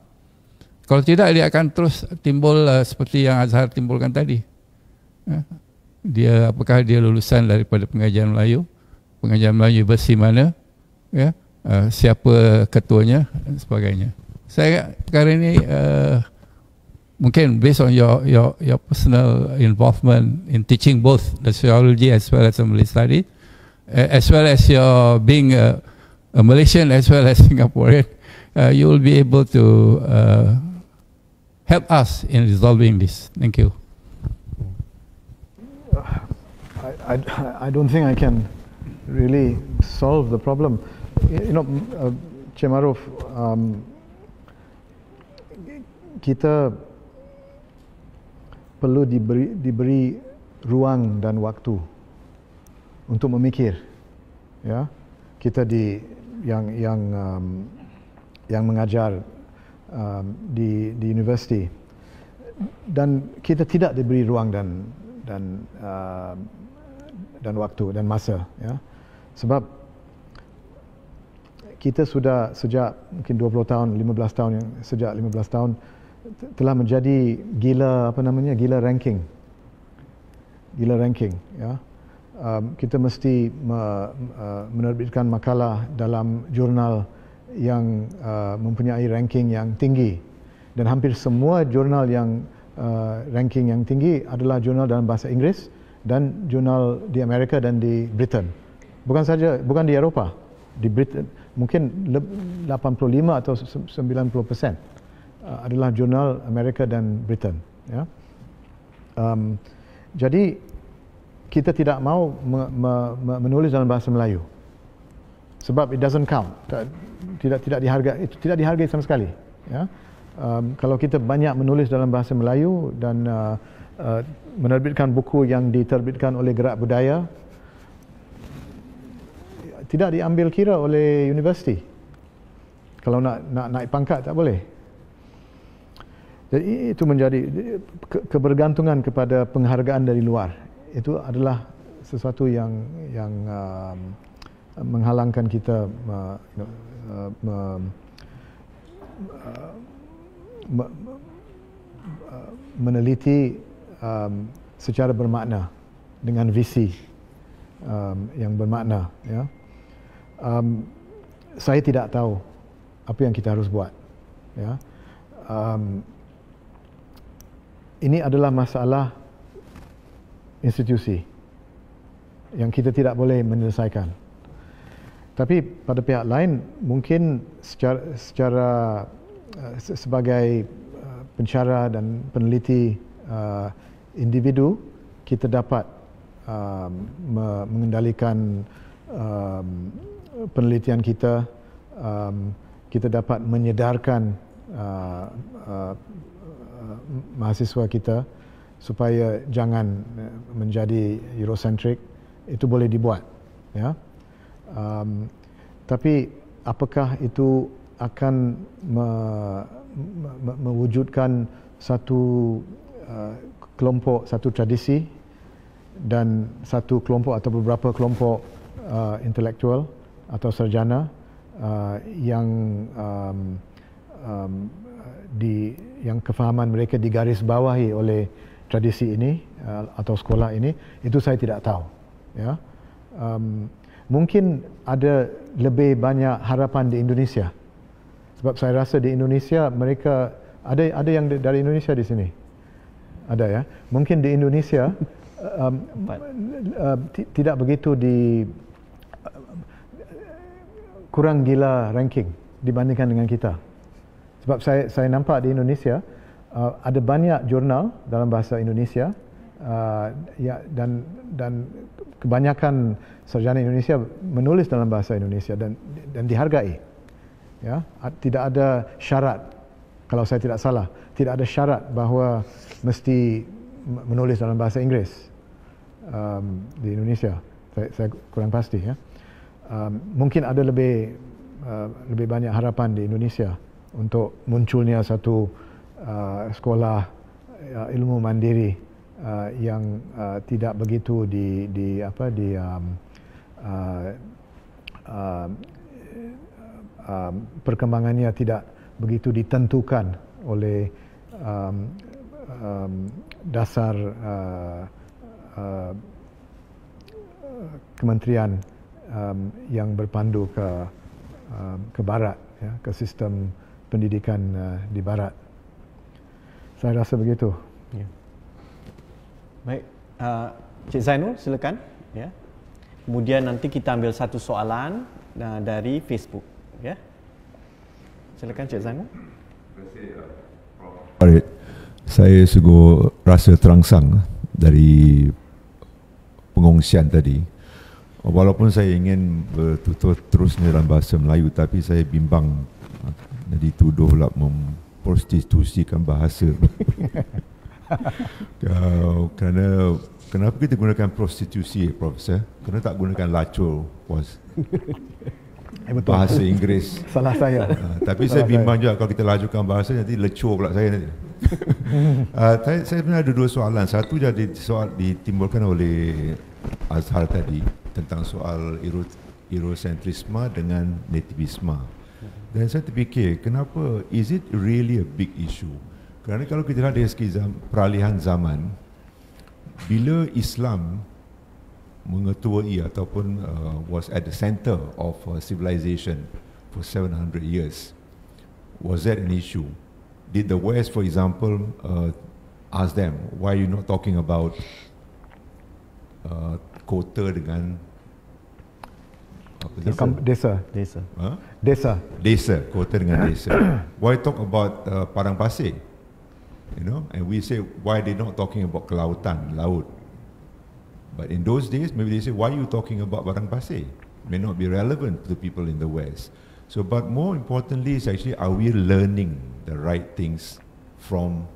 Kalau tidak, dia akan terus timbul seperti yang Azhar timbulkan tadi. Dia apakah dia lulusan daripada pengajian Melayu, pengajian Melayu universiti mana, ya, siapa ketuanya dan sebagainya. Saya perkara ini mungkin based on your personal involvement in teaching both the sociology as well as the Malay study, as well as your being a Malaysian as well as Singaporean, you will be able to help us in resolving this. Thank you. I don't think I can really solve the problem. You know, Cik Maruf, kita perlu diberi ruang dan waktu untuk memikir. Ya, kita yang mengajar di universiti, dan kita tidak diberi ruang dan waktu dan masa, ya, sebab kita sudah sejak mungkin 20 tahun, 15 tahun, sejak 15 tahun telah menjadi gila ranking, ya. Kita mesti menerbitkan makalah dalam jurnal yang mempunyai ranking yang tinggi, dan hampir semua jurnal yang ranking yang tinggi adalah jurnal dalam bahasa Inggeris dan jurnal di Amerika dan di Britain. Bukan di Eropah, di Britain mungkin 85 atau 90% adalah jurnal Amerika dan Britain, ya. Jadi kita tidak mau menulis dalam bahasa Melayu sebab it doesn't count, tidak dihargai sama sekali, ya. Kalau kita banyak menulis dalam bahasa Melayu dan menerbitkan buku yang diterbitkan oleh Gerak Budaya, tidak diambil kira oleh universiti. Kalau nak naik pangkat tak boleh. Jadi itu menjadi kebergantungan kepada penghargaan dari luar. Itu adalah sesuatu yang menghalangkan kita meneliti secara bermakna dengan visi yang bermakna, ya. Saya tidak tahu apa yang kita harus buat, ya. Ini adalah masalah institusi yang kita tidak boleh menyelesaikan. Tapi pada pihak lain mungkin secara sebagai pencara dan peneliti individu, kita dapat mengendalikan penelitian kita, kita dapat menyedarkan mahasiswa kita supaya jangan menjadi Eurocentric. Itu boleh dibuat, ya. Tapi apakah itu akan mewujudkan satu kelompok, satu tradisi dan satu kelompok atau beberapa kelompok intelektual atau sarjana yang yang kefahaman mereka digarisbawahi oleh tradisi ini atau sekolah ini, itu saya tidak tahu, ya. Mungkin ada lebih banyak harapan di Indonesia, sebab saya rasa di Indonesia mereka ada yang dari Indonesia di sini, ada, ya. Mungkin di Indonesia tidak begitu kurang gila ranking dibandingkan dengan kita. Sebab saya nampak di Indonesia ada banyak jurnal dalam bahasa Indonesia, ya, dan kebanyakan sarjana Indonesia menulis dalam bahasa Indonesia dan dihargai, ya. Tidak ada syarat, kalau saya tidak salah, tidak ada syarat bahawa mesti menulis dalam bahasa Inggeris di Indonesia. Saya kurang pasti, ya. Mungkin ada lebih banyak harapan di Indonesia untuk munculnya satu sekolah ilmu mandiri yang tidak begitu perkembangannya tidak begitu ditentukan oleh dasar kementerian yang berpandu ke barat, ya, ke sistem pendidikan di barat. Saya rasa begitu. Ya. Baik, Cik Zainul silakan. Ya. Kemudian nanti kita ambil satu soalan dari Facebook. Ya. Silakan Cik Zainul. Terima kasih, Prof. Farid. Saya sungguh rasa terangsang dari pengongsian tadi. Walaupun saya ingin bertutur terus dalam bahasa Melayu, tapi saya bimbang dituduhlah memprostitusikan bahasa. Kerana kenapa kita gunakan prostitusi, Profesor? Kenapa tak gunakan lacur, Puas? Bahasa Inggeris. Salah saya. Tapi saya bimbang juga kalau kita lajukan bahasa nanti lecur pula saya nanti. Saya sebenarnya ada dua soalan. Satu jadi soal ditimbulkan oleh Azhar tadi tentang soal Eurocentrisme dengan nativisme. Dan saya terfikir, kenapa is it really a big issue? Kerana kalau kita lihat dari segi peralihan zaman, bila Islam mengetuai ataupun was at the center of civilization for 700 years, was that an issue? Did the West, for example, ask them, why are you not talking about kota dengan Desa. Huh? Desa. Kota dengan desa. Why talk about padang pasir? You know, and we say, why they not talking about kelautan, laut? But in those days, maybe they say, why are you talking about padang pasir? May not be relevant to the people in the West. So, but more importantly is actually, are we learning the right things from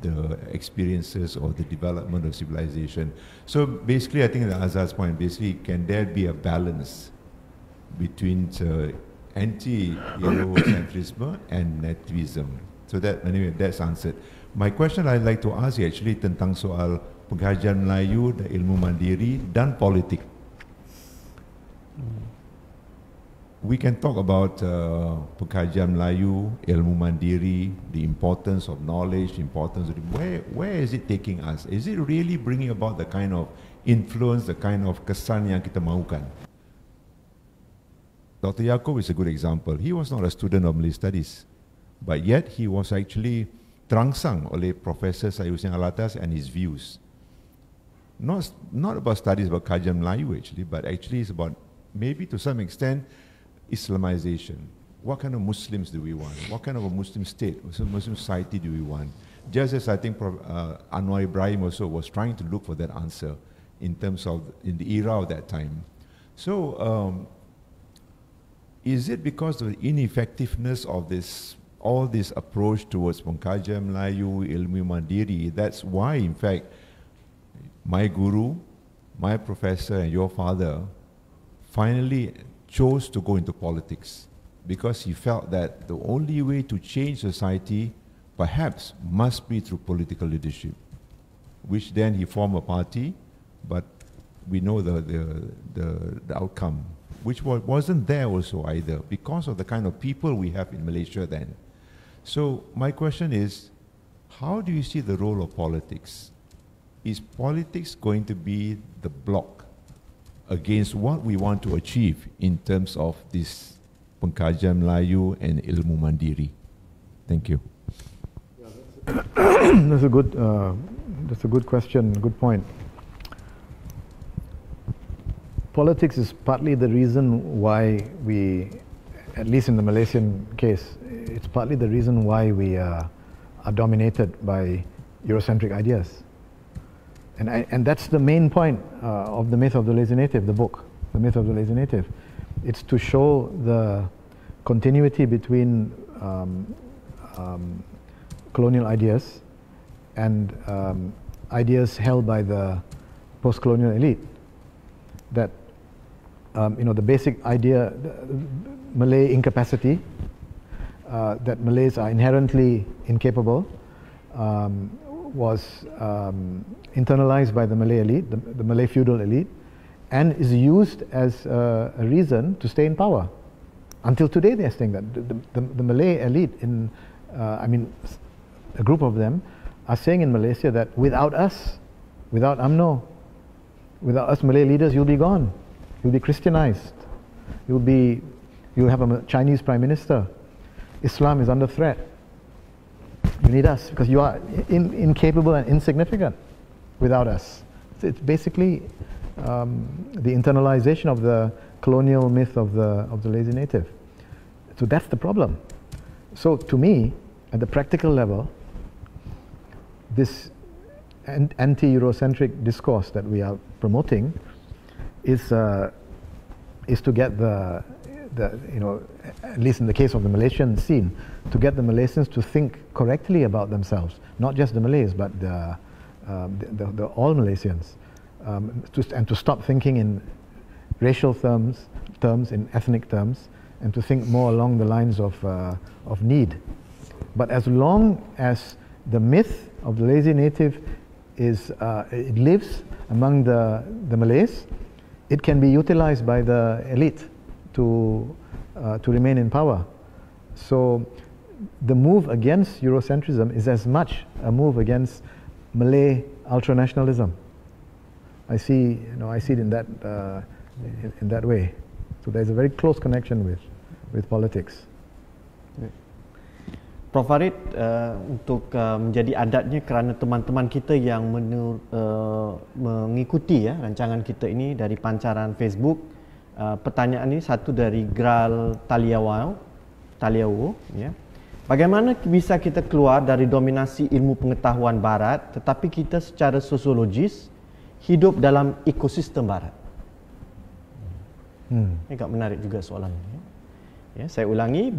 the experiences or the development of civilization? So basically, I think the Azhar's point, basically, can there be a balance between anti-Eurocentrism and nativism? So that, anyway, that's answered. My question I'd like to ask you actually tentang soal pengkajian Melayu, ilmu mandiri dan politik. We can talk about pengkajian Melayu, ilmu mandiri, the importance of knowledge, importance of where is it taking us? Is it really bringing about the kind of influence, the kind of kesan yang kita mahukan? Dr. Yaakob is a good example. He was not a student of Malay Studies, but yet he was actually terangsang oleh Professor Syed Hussein Alatas and his views. Not about studies about kajian Melayu actually, but actually it's about maybe to some extent Islamization. What kind of Muslims do we want? What kind of a Muslim state, Muslim society do we want? Just as I think Anwar Ibrahim also was trying to look for that answer in terms of in the era of that time. So is it because of the ineffectiveness of all this approach towards pengkajian Melayu, ilmu mandiri, that's why in fact my guru, my professor and your father finally chose to go into politics because he felt that the only way to change society perhaps must be through political leadership, which then he formed a party, but we know the outcome, which wasn't there also either because of the kind of people we have in Malaysia then. So my question is, how do you see the role of politics? Is politics going to be the block against what we want to achieve in terms of this pengkajian Melayu and ilmu mandiri? Thank you. That's a good question, good point. Politics is partly the reason why we, at least in the Malaysian case, it's partly the reason why we are dominated by Eurocentric ideas. And that's the main point of The Myth of the Lazy Native, the book, The Myth of the Lazy Native. It's to show the continuity between colonial ideas and ideas held by the post-colonial elite. That the basic idea, Malay incapacity, that Malays are inherently incapable, was internalized by the Malay elite, the Malay feudal elite, and is used as a reason to stay in power. Until today they are saying that. The Malay elite, a group of them, are saying in Malaysia that without us, without UMNO, without us Malay leaders, you'll be gone. You'll be Christianized. You'll have a Chinese prime minister. Islam is under threat. You need us because you are incapable and insignificant without us. It's basically the internalization of the colonial myth of the lazy native. So that's the problem. So to me, at the practical level, this anti-Eurocentric discourse that we are promoting is to get the at least in the case of the Malaysian scene, to get the Malaysians to think correctly about themselves, not just the Malays, but the all Malaysians, and to stop thinking in racial terms, in ethnic terms, and to think more along the lines of need. But as long as the myth of the lazy native it lives among the Malays, it can be utilized by the elite to remain in power. So the move against Eurocentrism is as much a move against Malay ultranationalism. I see it in that way. So there's a very close connection with politics. Prof. Farid, untuk menjadi adatnya kerana teman-teman kita yang mengikuti rancangan kita ini dari pancaran Facebook, pertanyaan ini satu dari Gral Taliawo, ya. Bagaimana bisa kita keluar dari dominasi ilmu pengetahuan Barat tetapi kita secara sosiologis hidup dalam ekosistem Barat? Ini agak menarik juga soalan ini. Ya, saya ulangi.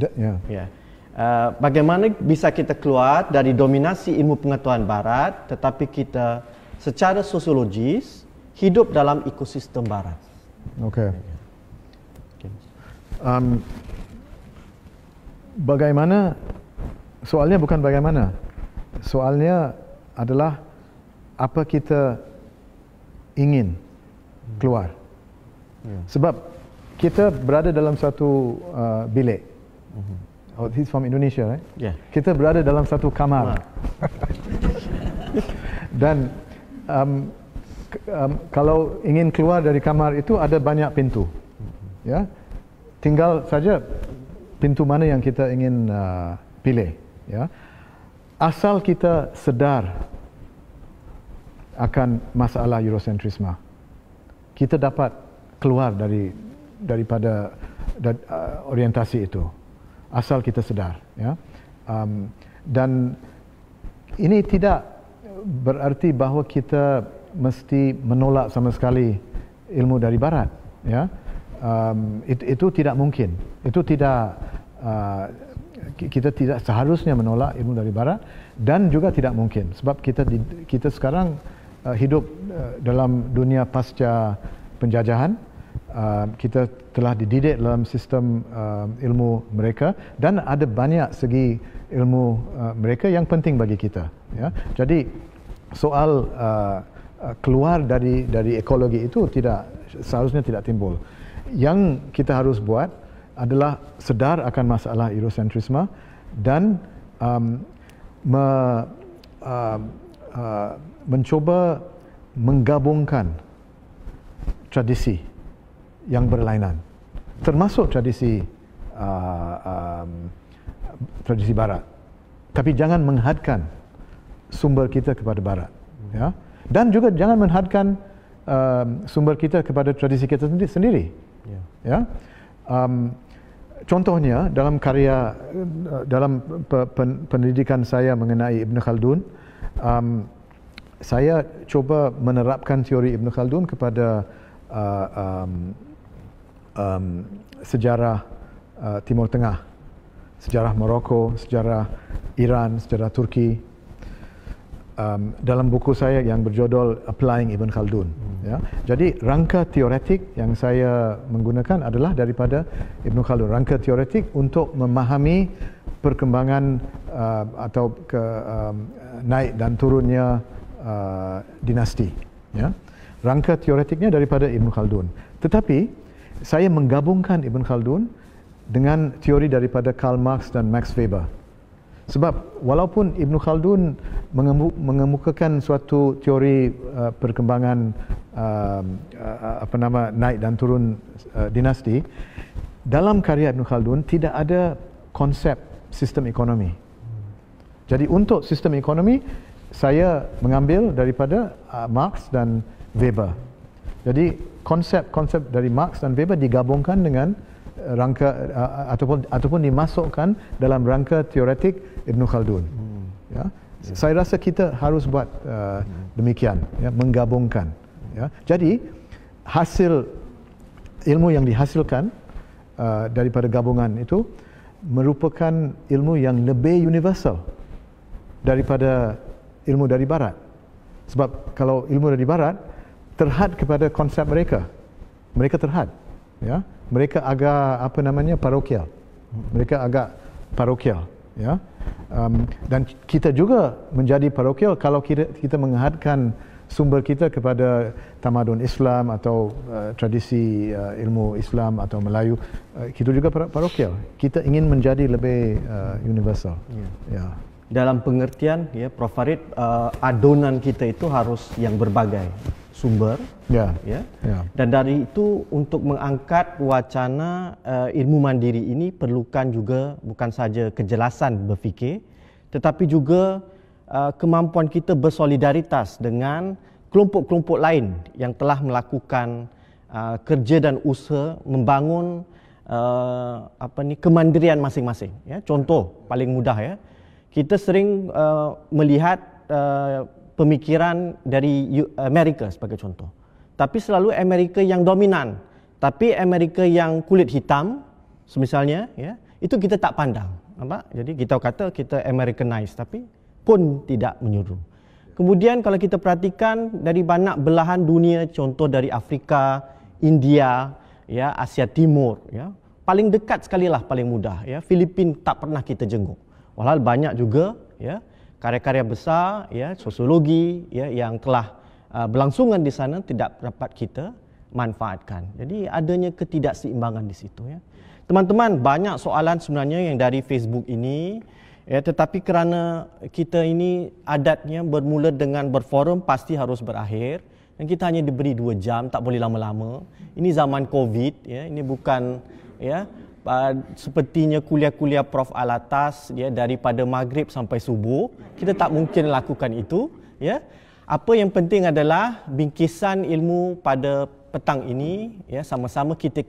Ya. Bagaimana bisa kita keluar dari dominasi ilmu pengetahuan Barat tetapi kita secara sosiologis hidup dalam ekosistem Barat? Okay. Bagaimana? Soalnya bukan bagaimana. Soalnya adalah apa kita ingin keluar. Sebab kita berada dalam satu bilik. Oh, he's from Indonesia, right? Yeah. Kita berada dalam satu kamar. Dan kalau ingin keluar dari kamar itu ada banyak pintu. Ya. Tinggal saja pintu mana yang kita ingin pilih, ya. Asal kita sedar akan masalah Eurocentrisme, kita dapat keluar daripada orientasi itu. Asal kita sedar, ya. Dan ini tidak berarti bahawa kita mesti menolak sama sekali ilmu dari Barat, ya. Itu tidak mungkin. Itu tidak kita tidak seharusnya menolak ilmu dari Barat, dan juga tidak mungkin sebab kita sekarang hidup dalam dunia pasca penjajahan. Kita telah dididik dalam sistem ilmu mereka dan ada banyak segi ilmu mereka yang penting bagi kita, ya. Jadi soal keluar dari ekologi itu seharusnya tidak timbul. Yang kita harus buat adalah sedar akan masalah Eurocentrisme dan mencoba menggabungkan tradisi yang berlainan, termasuk tradisi Barat, tapi jangan menghadkan sumber kita kepada Barat, ya, dan juga jangan menghadkan sumber kita kepada tradisi kita sendiri, ya. Contohnya dalam karya dalam pendidikan saya mengenai Ibn Khaldun, saya coba menerapkan teori Ibn Khaldun kepada sejarah Timur Tengah, sejarah Morocco, sejarah Iran, sejarah Turki, dalam buku saya yang berjudul Applying Ibn Khaldun, ya. Jadi rangka teoretik yang saya menggunakan adalah daripada Ibn Khaldun, rangka teoretik untuk memahami perkembangan atau naik dan turunnya dinasti, ya. Rangka teoretiknya daripada Ibn Khaldun. Tetapi saya menggabungkan Ibn Khaldun dengan teori daripada Karl Marx dan Max Weber. Sebab walaupun Ibn Khaldun mengemukakan suatu teori perkembangan naik dan turun dinasti, dalam karya Ibn Khaldun tidak ada konsep sistem ekonomi. Jadi untuk sistem ekonomi saya mengambil daripada Marx dan Weber. Jadi konsep-konsep dari Marx dan Weber digabungkan dengan rangka ataupun dimasukkan dalam rangka teoretik Ibn Khaldun. Ya. Saya rasa kita harus buat demikian, ya, menggabungkan. Ya. Jadi hasil ilmu yang dihasilkan daripada gabungan itu merupakan ilmu yang lebih universal daripada ilmu dari Barat. Sebab kalau ilmu dari Barat terhad kepada konsep mereka, terhad, ya, mereka agak parokial, ya. Dan kita juga menjadi parokial kalau kita menghadkan sumber kita kepada tamadun Islam atau tradisi ilmu Islam atau Melayu. Kita juga parokial. Kita ingin menjadi lebih universal. Ya. Dalam pengertian, ya, Prof. Farid, adonan kita itu harus yang berbagai sumber. Ya. Dan dari itu untuk mengangkat wacana ilmu mandiri ini perlukan juga bukan saja kejelasan berfikir, tetapi juga kemampuan kita bersolidaritas dengan kelompok-kelompok lain yang telah melakukan kerja dan usaha membangun kemandirian masing-masing. Ya, contoh paling mudah, ya, kita sering melihat pemikiran dari Amerika sebagai contoh. Tapi selalu Amerika yang dominan. Tapi Amerika yang kulit hitam, semisalnya, ya, itu kita tak pandang. Nampak? Jadi kita kata kita Americanize, tapi pun tidak menyuruh. Kemudian kalau kita perhatikan dari banyak belahan dunia, contoh dari Afrika, India, ya, Asia Timur, ya, paling dekat sekali lah, paling mudah, ya, Filipina tak pernah kita jenguk. Walhal banyak juga, ya, karya-karya besar, ya, sosiologi, ya, yang telah berlangsungan di sana tidak dapat kita manfaatkan. Jadi adanya ketidakseimbangan di situ, ya. Teman-teman, banyak soalan sebenarnya yang dari Facebook ini, ya, tetapi kerana kita ini adatnya bermula dengan berforum pasti harus berakhir dan kita hanya diberi 2 jam, tak boleh lama-lama. Ini zaman Covid, ya, ini bukan, ya, sepertinya kuliah-kuliah Prof. Alatas, ya, daripada maghrib sampai subuh. Kita tak mungkin lakukan itu, ya. Apa yang penting adalah bingkisan ilmu pada petang ini, ya, sama-sama kita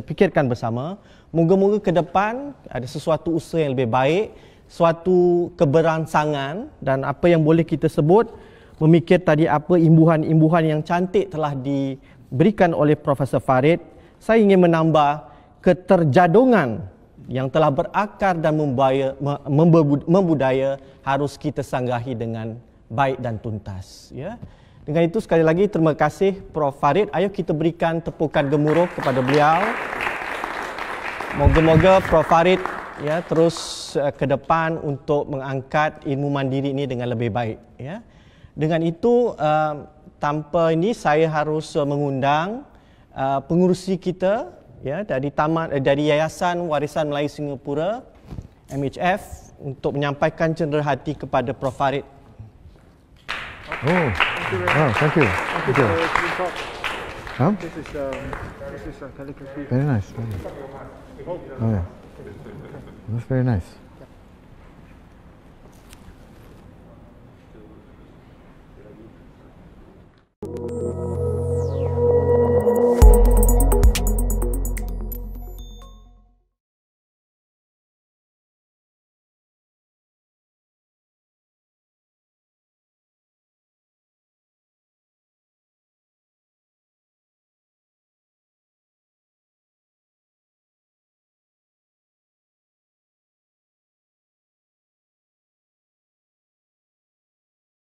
fikirkan bersama. Moga-moga ke depan ada sesuatu usaha yang lebih baik, suatu keberangsangan, dan apa yang boleh kita sebut, memikir tadi apa imbuhan-imbuhan yang cantik telah diberikan oleh Profesor Farid. Saya ingin menambah keterjadungan yang telah berakar dan membudaya harus kita sanggahi dengan baik dan tuntas, ya. Dengan itu sekali lagi terima kasih Prof. Farid. Ayo kita berikan tepukan gemuruh kepada beliau. Moga-moga Prof. Farid, ya, terus ke depan untuk mengangkat ilmu mandiri ini dengan lebih baik, ya. Dengan itu tanpa ini saya harus mengundang pengurusi kita, ya, dari Yayasan Warisan Melayu Singapura MHF untuk menyampaikan cenderahati kepada Prof. Farid. Oh, thank you. Huh? This is calligraphy. Very nice. Oh, yeah. That's very nice.